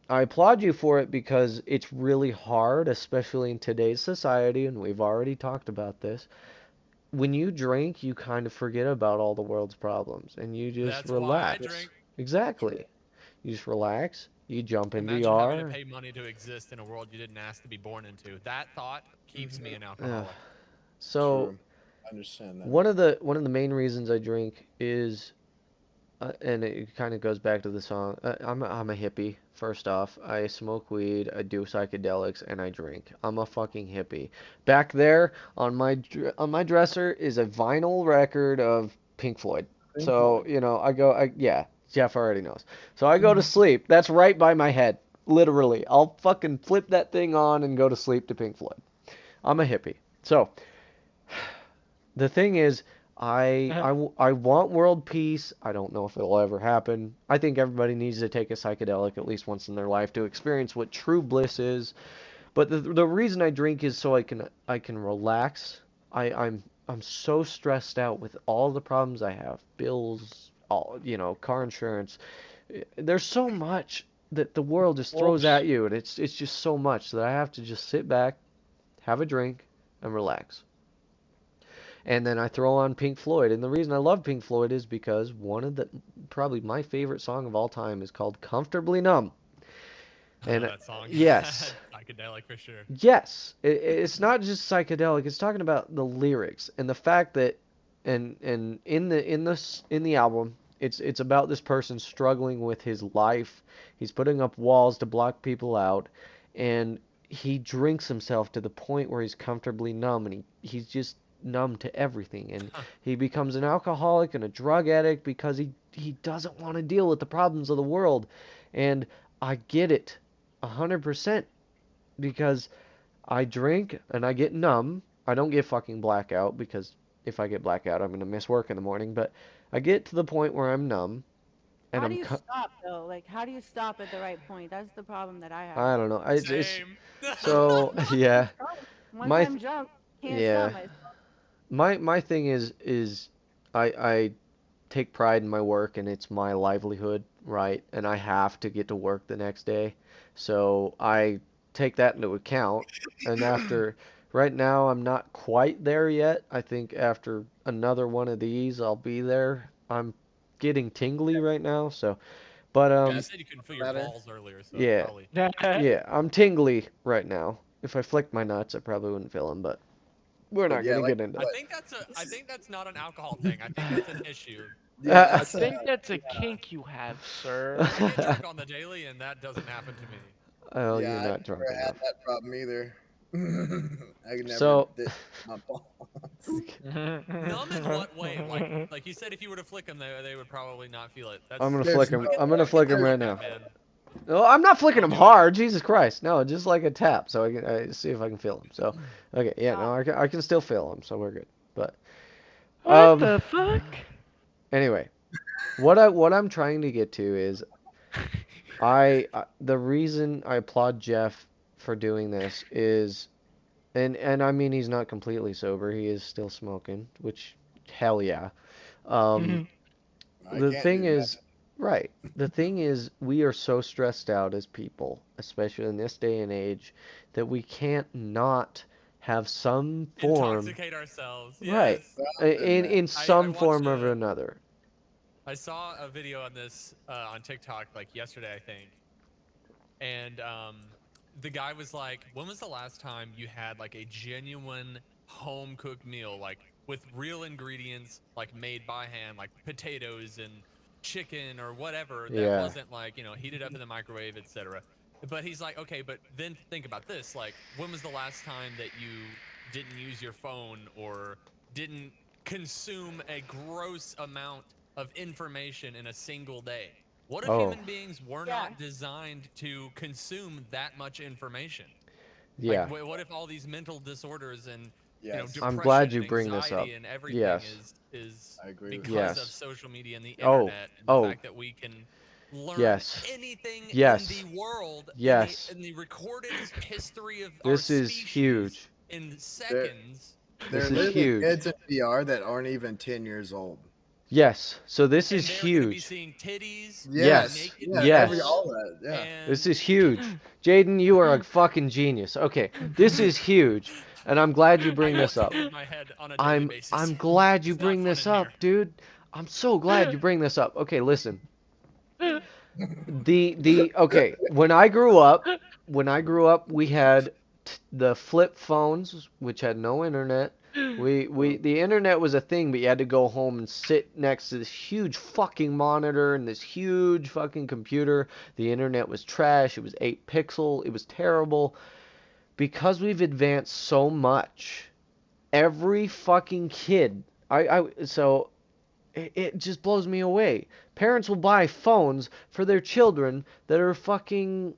I applaud you for it because it's really hard, especially in today's society, and we've already talked about this. When you drink, you kind of forget about all the world's problems and you just That's why I relax. drink. Exactly. You just relax, you jump in Imagine having to VR. pay money to exist in a world you didn't ask to be born into. That thought keeps me an Yeah. alcoholic. So, True. I understand that. one of the main reasons I drink is and it kind of goes back to the song. I'm a hippie. First off, I smoke weed, I do psychedelics, and I drink. I'm a fucking hippie. Back there on my dresser is a vinyl record of Pink Floyd. Pink So, Floyd. you know, yeah, Jeff already knows. So I go to sleep. That's right by my head. Literally. I'll fucking flip that thing on and go to sleep to Pink Floyd. I'm a hippie. So, the thing is, I want world peace. I don't know if it'll ever happen. I think everybody needs to take a psychedelic at least once in their life to experience what true bliss is. But the reason I drink is so I can relax. I'm so stressed out with all the problems I have, bills, all, car insurance. There's so much that the world just throws Whoops. at you, and it's just so much that I have to just sit back, have a drink, and relax. And then I throw on Pink Floyd. And the reason I love Pink Floyd is because probably my favorite song of all time is called Comfortably Numb. I know And that song. yes, Psychedelic for sure. yes, it's not just psychedelic. It's talking about the lyrics and the fact that, and in the album, it's about this person struggling with his life. He's putting up walls to block people out, and he drinks himself to the point where he's comfortably numb, and he's just numb to everything, and he becomes an alcoholic and a drug addict because he doesn't want to deal with the problems of the world, and I get it 100% because I drink and I get numb. I don't get fucking blackout because if I get blackout, I'm gonna miss work in the morning. But I get to the point where I'm numb and How do you stop though? Like, how do you stop at the right point? That's the problem that I have. I don't know. It's Same. so yeah. Oh, once My I'm drunk, can't yeah. stop myself. My thing is I take pride in my work and it's my livelihood, right? And I have to get to work the next day. So I take that into account. And right now, I'm not quite there yet. I think after another one of these, I'll be there. I'm getting tingly right now, so, but, You said you couldn't feel your Better. balls earlier, so it's yeah, probably. yeah, I'm tingly right now. If I flicked my nuts, I probably wouldn't feel them, but we're But not yeah, gonna like get into I think that's not an alcohol thing. I think that's an issue. yeah, that. I that's think that's a kink you have, sir. I get drunk on the daily, and that doesn't happen to me. Oh, yeah. you're I not drunk never had enough. that problem either. I never So, did my balls. Numb in what way? Like you said, if you were to flick them, they would probably not feel it. That's I'm gonna There's flick him. no I'm gonna don't get flick them him right like now. that, man. No, I'm not flicking Don't him do it. hard. Jesus Christ. No, just like a tap, so I see if I can feel him. So, okay, yeah, no, I can still feel him, so we're good. But, What the fuck? anyway, what I'm trying to get to is the reason I applaud Jeff for doing this is, and I mean he's not completely sober. He is still smoking, which hell yeah. Um, I the can't thing do is, right. The thing is, we are so stressed out as people, especially in this day and age, that we can't not have some form, Intoxicate ourselves. right, Yes. in I some watched form or another. I saw a video on this on TikTok like yesterday, I think, and the guy was like, "When was the last time you had like a genuine home cooked meal, like with real ingredients, like made by hand, like potatoes and chicken or whatever that Yeah. wasn't like heated up in the microwave, etc." But he's like, "Okay, but then think about this, like when was the last time that you didn't use your phone or didn't consume a gross amount of information in a single day?" What if Oh. human beings were Yeah. not designed to consume that much information? Yeah. Like, what if all these mental disorders and Yes. depression I'm glad you and bring this anxiety up. and everything Yes. is I agree with because of Yes. social media and the Oh, internet and the oh. fact that we can learn Yes. anything Yes. in the world Yes. in the recorded history of This our is species huge. in seconds. There This are is literally huge. kids in VR that aren't even 10 years old. Yes. So this And is they're going to be huge. seeing titties, Yes. naked Yes. people, all that. Yeah. and This is huge. Jaden, you are a fucking genius. Okay, this is huge, and I'm glad you bring I know this what's up. in my head on a daily basis. I'm glad you It's not bring fun this in up, here. dude. I'm so glad you bring this up. Okay, listen. Okay, when I grew up, we had the flip phones, which had no internet. The internet was a thing, but you had to go home and sit next to this huge fucking monitor and this huge fucking computer. The internet was trash. It was 8 pixel. It was terrible. Because we've advanced so much, every fucking kid, so it just blows me away. Parents will buy phones for their children that are fucking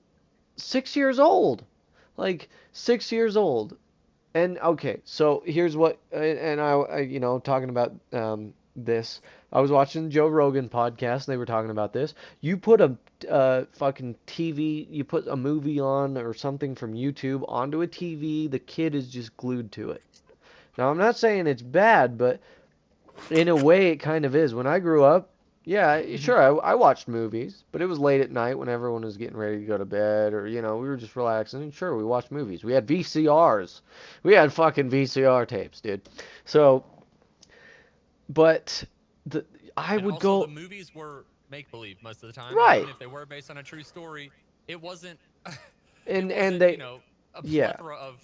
6 years old. Like 6 years old. And okay, so here's what, and talking about this, I was watching the Joe Rogan podcast, and they were talking about this. You put a fucking TV, you put a movie on or something from YouTube onto a TV, the kid is just glued to it. Now, I'm not saying it's bad, but in a way, it kind of is. When I grew up, yeah, sure, I watched movies, but it was late at night when everyone was getting ready to go to bed, or, we were just relaxing, and sure, we watched movies. We had VCRs. We had fucking VCR tapes, dude. So, but I And would also, go, the movies were make believe most of the time. Right. And even if they were based on a true story, it wasn't. and it wasn't, they, a yeah. plethora of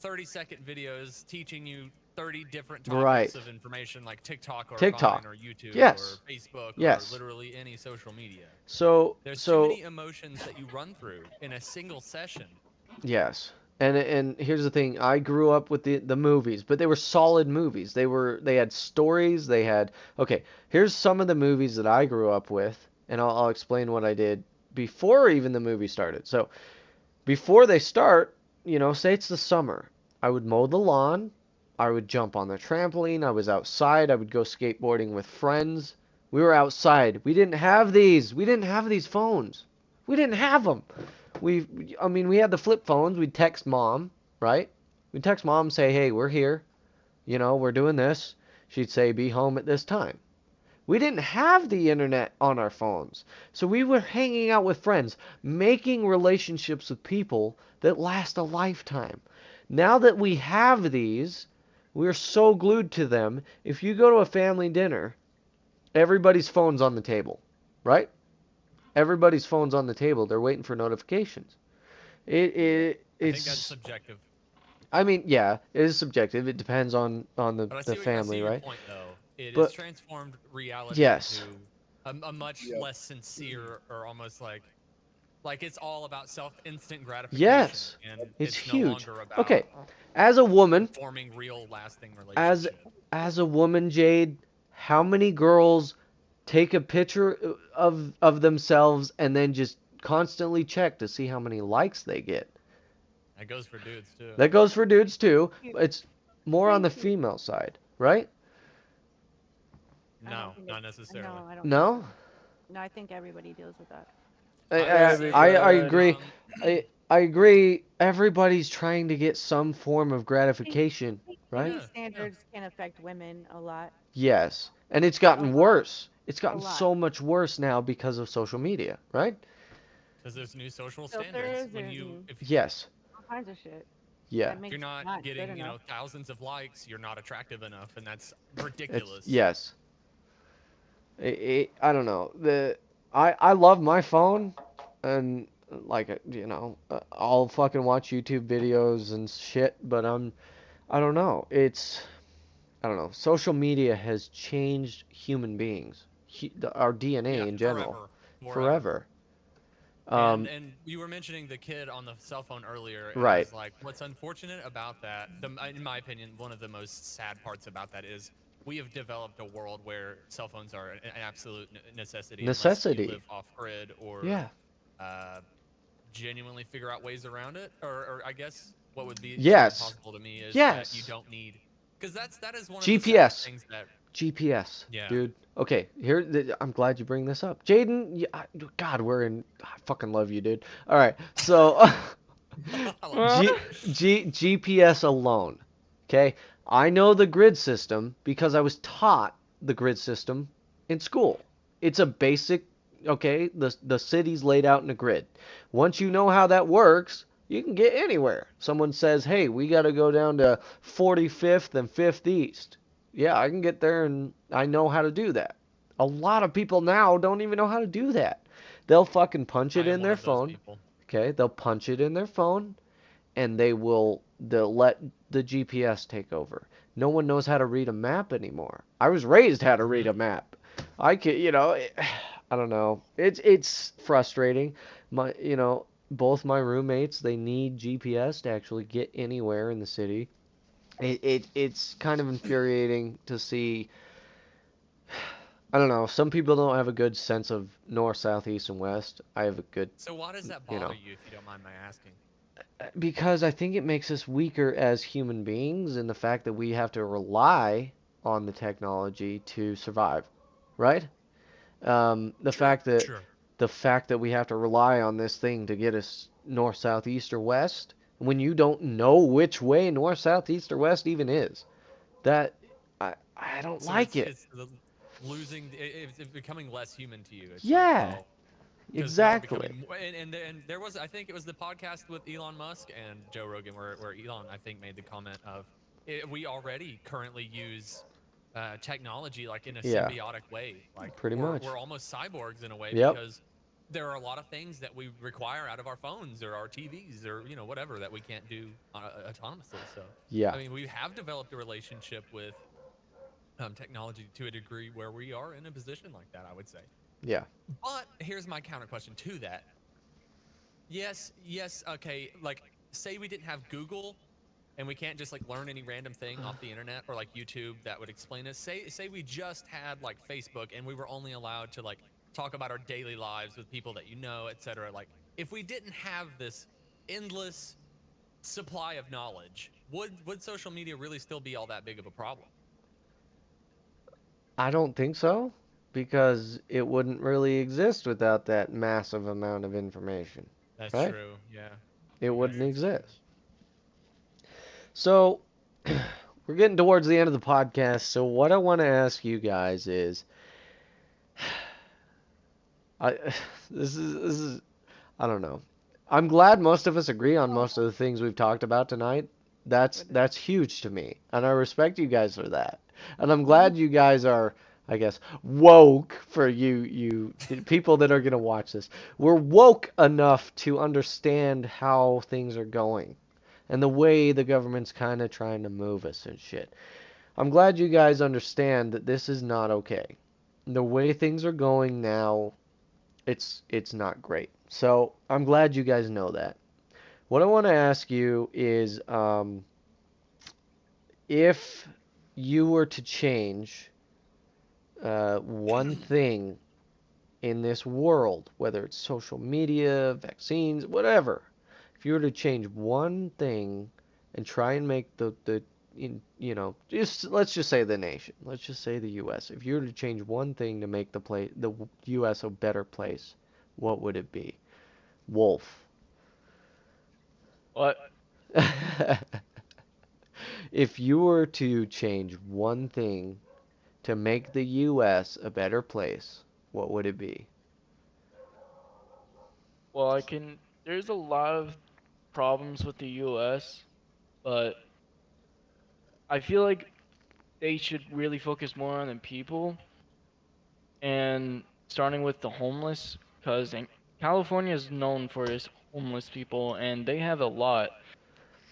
30-second videos teaching you 30 different Right. topics of information like TikTok or TikTok. Vine or YouTube Yes. or Facebook Yes. or literally any social media. so, There's too many emotions that you run through in a single session. yes. And here's the thing, I grew up with the movies, but they were solid movies. They had stories, okay, here's some of the movies that I grew up with, and I'll explain what I did before even the movie started. So, before they start, say it's the summer, I would mow the lawn, I would jump on the trampoline, I was outside, I would go skateboarding with friends. We were outside. We didn't have these phones. We didn't have them. We had the flip phones. We'd text mom, right? We'd text mom and say, hey, we're here. We're doing this. She'd say, be home at this time. We didn't have the internet on our phones. So we were hanging out with friends, making relationships with people that last a lifetime. Now that we have these, we're so glued to them. If you go to a family dinner, everybody's phone's on the table, right? Everybody's phone's on the table. They're waiting for notifications. I think that's It's. subjective. I mean, yeah, it is subjective. It depends on But the family, your right? point, though. It But- has transformed reality Yes. into a much Yep. less sincere or almost like it's all about instant gratification. Yes. And It's it's huge. no longer about Okay, as a woman, forming real lasting As- relationships. as a woman, Jade, how many girls take a picture of themselves and then just constantly check to see how many likes they get? That goes for dudes too. That goes for dudes too. It's more on the Thank you. female side, right? I No, don't think not it- necessarily. No, I don't. No? No, I think everybody deals with that. I agree. Um, I agree. Everybody's trying to get some form of gratification, right? Yeah. Standards can affect women a lot. Yes. And it's gotten lot. worse. It's gotten lot. so much worse now because of social media, right? Because there's new social Filters standards. When and- you if Yes. All kinds of shit. Yeah. That makes you're not good getting enough. thousands of likes, you're not attractive enough, and that's It's, ridiculous. yes. I don't know. I love my phone, and I'll fucking watch YouTube videos and shit, but I don't know. I don't know. Social media has changed human beings, our DNA Yeah, in general, forever. forever. And you were mentioning the kid on the cell phone earlier. And Right. I was like, what's unfortunate about that, in my opinion, one of the most sad parts about that is we have developed a world where cell phones are an absolute necessity unless you Necessity. live off grid or Yeah. uh, genuinely figure out ways around it. Or I guess what would seem Yes. impossible to me is that you Yes. don't need, because that is one of the saddest GPS. things that GPS, yeah. dude. Okay, I'm glad you bring this up. Jaden, God, I fucking love you, dude. All right, so I love Uh, GPS alone. Okay, I know the grid system because I was taught the grid system in school. It's a basic, okay, the city's laid out in a grid. Once you know how that works, you can get anywhere. Someone says, "Hey, we got to go down to 45th and 5th East." Yeah, I can get there and I know how to do that. A lot of people now don't even know how to do that. They'll fucking punch it I am in one their of those phone. people. Okay, they'll punch it in their phone and they'll let the GPS take over. No one knows how to read a map anymore. I was raised how to read Hmm. a map. I could, I don't know. It's frustrating. Both my roommates, they need GPS to actually get anywhere in the city. It's kind of infuriating to see. I don't know. Some people don't have a good sense of north, south, east, and west. I have a good, So why does that you bother know, you, if you don't mind my asking? because I think it makes us weaker as human beings in the fact that we have to rely on the technology to survive, right? The Sure, fact that sure. we have to rely on this thing to get us north, south, east, or west, when you don't know which way north, south, east, or west even is, that I don't So like it. it's losing, it's becoming less human to you. It's like, Yeah, well, because y'all are exactly. becoming and there was, I think it was the podcast with Elon Musk and Joe Rogan where Elon, I think, made the comment of we already currently use technology like in a Yeah, symbiotic way, like pretty we're much. almost cyborgs in a way, Yep. because there are a lot of things that we require out of our phones or our TVs or whatever that we can't do autonomously. So I Yeah. mean, we have developed a relationship with technology to a degree where we are in a position like that, I would say. Yeah. But here's my counter question to that. Yes, yes, okay. Like, say we didn't have Google and we can't just like learn any random thing off the internet or like YouTube that would explain us. Say we just had like Facebook and we were only allowed to like talk about our daily lives with people that you know, etc. Like, if we didn't have this endless supply of knowledge, would social media really still be all that big of a problem? I don't think so because it wouldn't really exist without that massive amount of information, That's right? true. Yeah, It I guess wouldn't that's true. exist. So, we're getting towards the end of the podcast. So, what I want to ask you guys is I this is I don't know. I'm glad most of us agree on most of the things we've talked about tonight. That's huge to me, and I respect you guys for that. And I'm glad you guys are, I guess, woke for you people that are gonna watch this. We're woke enough to understand how things are going and the way the government's kind of trying to move us and shit. I'm glad you guys understand that this is not okay. The way things are going now, it's not great. So I'm glad you guys know that. What I want to ask you is, if you were to change one thing in this world, whether it's social media, vaccines, whatever, if you were to change one thing and try and make just let's just say the nation, let's just say the U.S. If you were to change one thing to make the U.S. a better place, what would it be? Wolf. what? If you were to change one thing to make the U.S. a better place, what would it be? Well, I can. There's a lot of problems with the U.S., but I feel like they should really focus more on the people and starting with the homeless, because California is known for its homeless people, and they have a lot.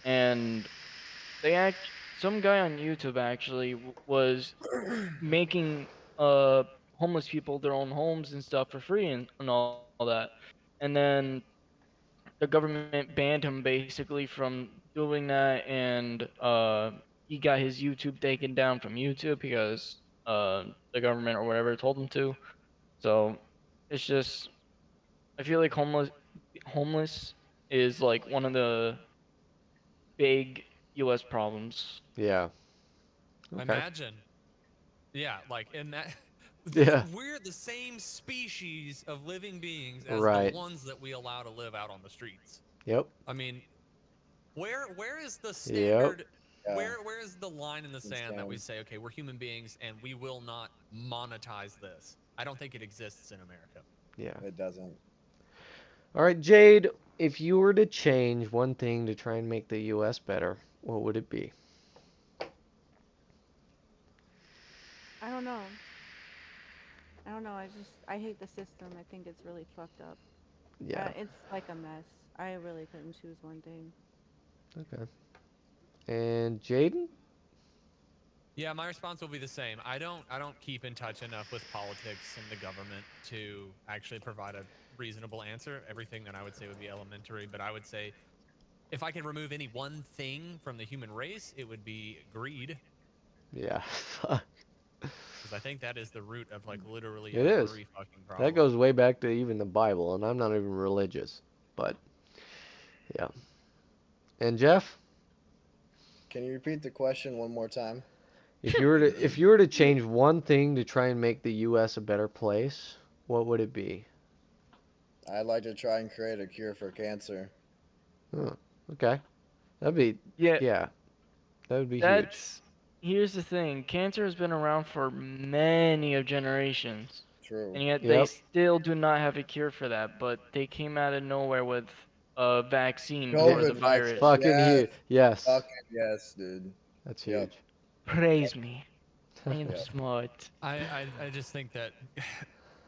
And some guy on YouTube actually was making homeless people their own homes and stuff for free and all that. And then the government banned him basically from doing that, and he got his YouTube taken down from YouTube because the government or whatever told him to. So it's just, I feel like homeless is like one of the big U.S. problems. Yeah. Okay. Imagine. Yeah, like in that Yeah. we're the same species of living beings as Right. the ones that we allow to live out on the streets. Yep. I mean, where is the Yep. standard Yeah. where is the line in the sand that we say, okay, we're human beings and we will not monetize this? I don't think it exists in America. Yeah. It doesn't. All right, Jade, if you were to change one thing to try and make the U.S. better, what would it be? I don't know. I don't know. I hate the system. I think it's really fucked up. Yeah. It's like a mess. I really couldn't choose one thing. Okay. And Jaden? Yeah, my response will be the same. I don't keep in touch enough with politics and the government to actually provide a reasonable answer. Everything that I would say would be elementary, but I would say if I could remove any one thing from the human race, it would be greed, Yeah. Fuck. because I think that is the root of like literally It is. every fucking problem. That goes way back to even the Bible, and I'm not even religious. But, yeah. And Jeff? Can you repeat the question one more time? If you were to change one thing to try and make the U.S. a better place, what would it be? I'd like to try and create a cure for cancer. Huh. Okay. That'd be yeah. That would be huge. That's here's the thing. Cancer has been around for many of generations, True. and yet Yep. they still do not have a cure for that. But they came out of nowhere with a vaccine for the COVID virus. vaccine. Fucking Yes. huge. Yes. Fucking yes, dude. That's Yep. huge. Praise me. I am Yeah. smart. I just think that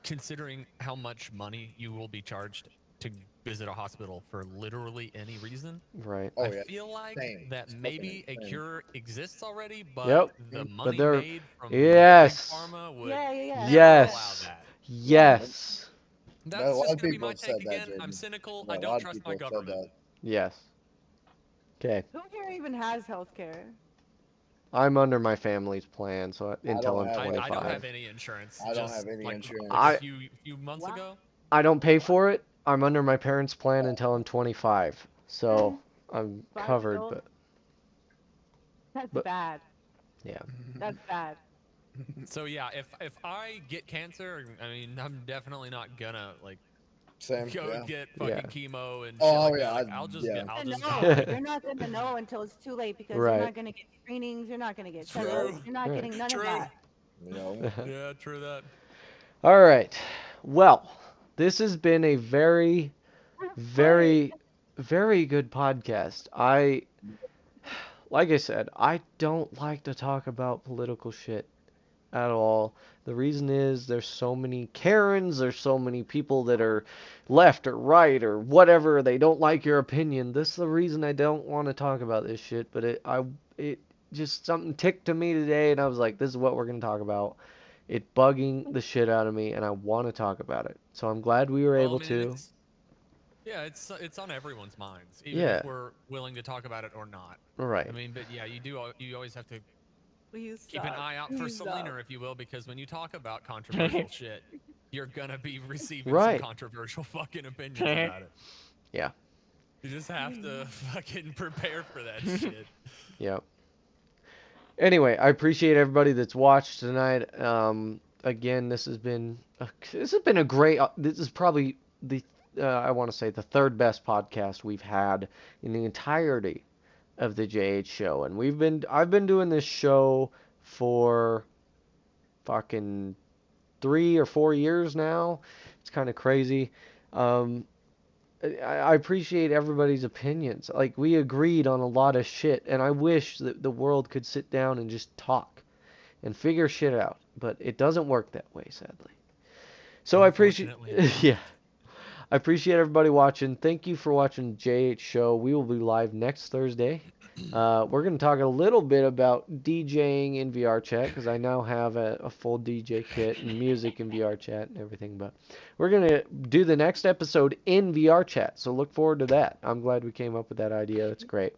considering how much money you will be charged to visit a hospital for literally any reason, Right. Oh I yeah. feel like insane. that It's maybe fucking a insane. cure exists already, but Yep. the But money they're- made from Yes. big pharma would Yeah, yeah, yeah. never Yes. allow that. Yes. That's A lot just of gonna be people my have said take that, again. I'm Jaden. cynical. Yeah, I a don't lot of trust people my have said government. that. Yes. Okay. Who here even has healthcare? I'm under my family's plan, so until don't I'm have I 25. don't have any insurance. I don't just have any like, insurance. Like a few months Wow. ago. I don't pay for it. I'm under my parents' plan until I'm 25. So I'm Fine, covered, so- but That's But- bad. yeah. That's bad. So yeah, if I get cancer, I mean, I'm definitely not gonna like Same. go Yeah. get fucking Yeah. chemo and shit Oh, like yeah, that. Like, I'd- I'll just yeah. I'll just No, die. you're not gonna know until it's too late because Right. you're not gonna get screenings. You're not gonna get True. checkups. You're not Right. getting none True. of that. You know. Yeah, true that. All right. Well, this has been a very, very, very good podcast. Like I said, I don't like to talk about political shit at all. The reason is there's so many Karens, there's so many people that are left or right or whatever, they don't like your opinion. This is the reason I don't want to talk about this shit, but it just something ticked to me today and I was like, this is what we're going to talk about. It bugging the shit out of me and I want to talk about it. So I'm glad we were Well, able I mean, to. Yeah, it's on everyone's minds, even Yeah. if we're willing to talk about it or not. Right. I mean, but yeah, you always have to Please keep an stop. eye out for Please Selena, stop. if you will, because when you talk about controversial shit, you're gonna be receiving Right. some controversial fucking opinions about it. Yeah. You just have to fucking prepare for that shit. Yep. Anyway, I appreciate everybody that's watched tonight. Again, this has been a great. This is probably the I want to say the third best podcast we've had in the entirety of the JH show, and I've been doing this show for fucking 3 or 4 years now. It's kind of crazy. I appreciate everybody's opinions. Like, we agreed on a lot of shit, and I wish that the world could sit down and just talk and figure shit out. But it doesn't work that way, sadly. So I appreciate, Unfortunately, it yeah, I appreciate everybody watching. Thank you for watching JH Show. We will be live next Thursday. We're going to talk a little bit about DJing in VR chat because I now have a full DJ kit and music in VR chat and everything. But we're going to do the next episode in VR chat, so look forward to that. I'm glad we came up with that idea. That's great.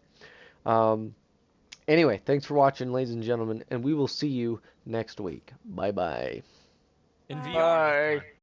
Anyway, thanks for watching, ladies and gentlemen, and we will see you next week. Bye bye. In Bye. VR. this Bye. time.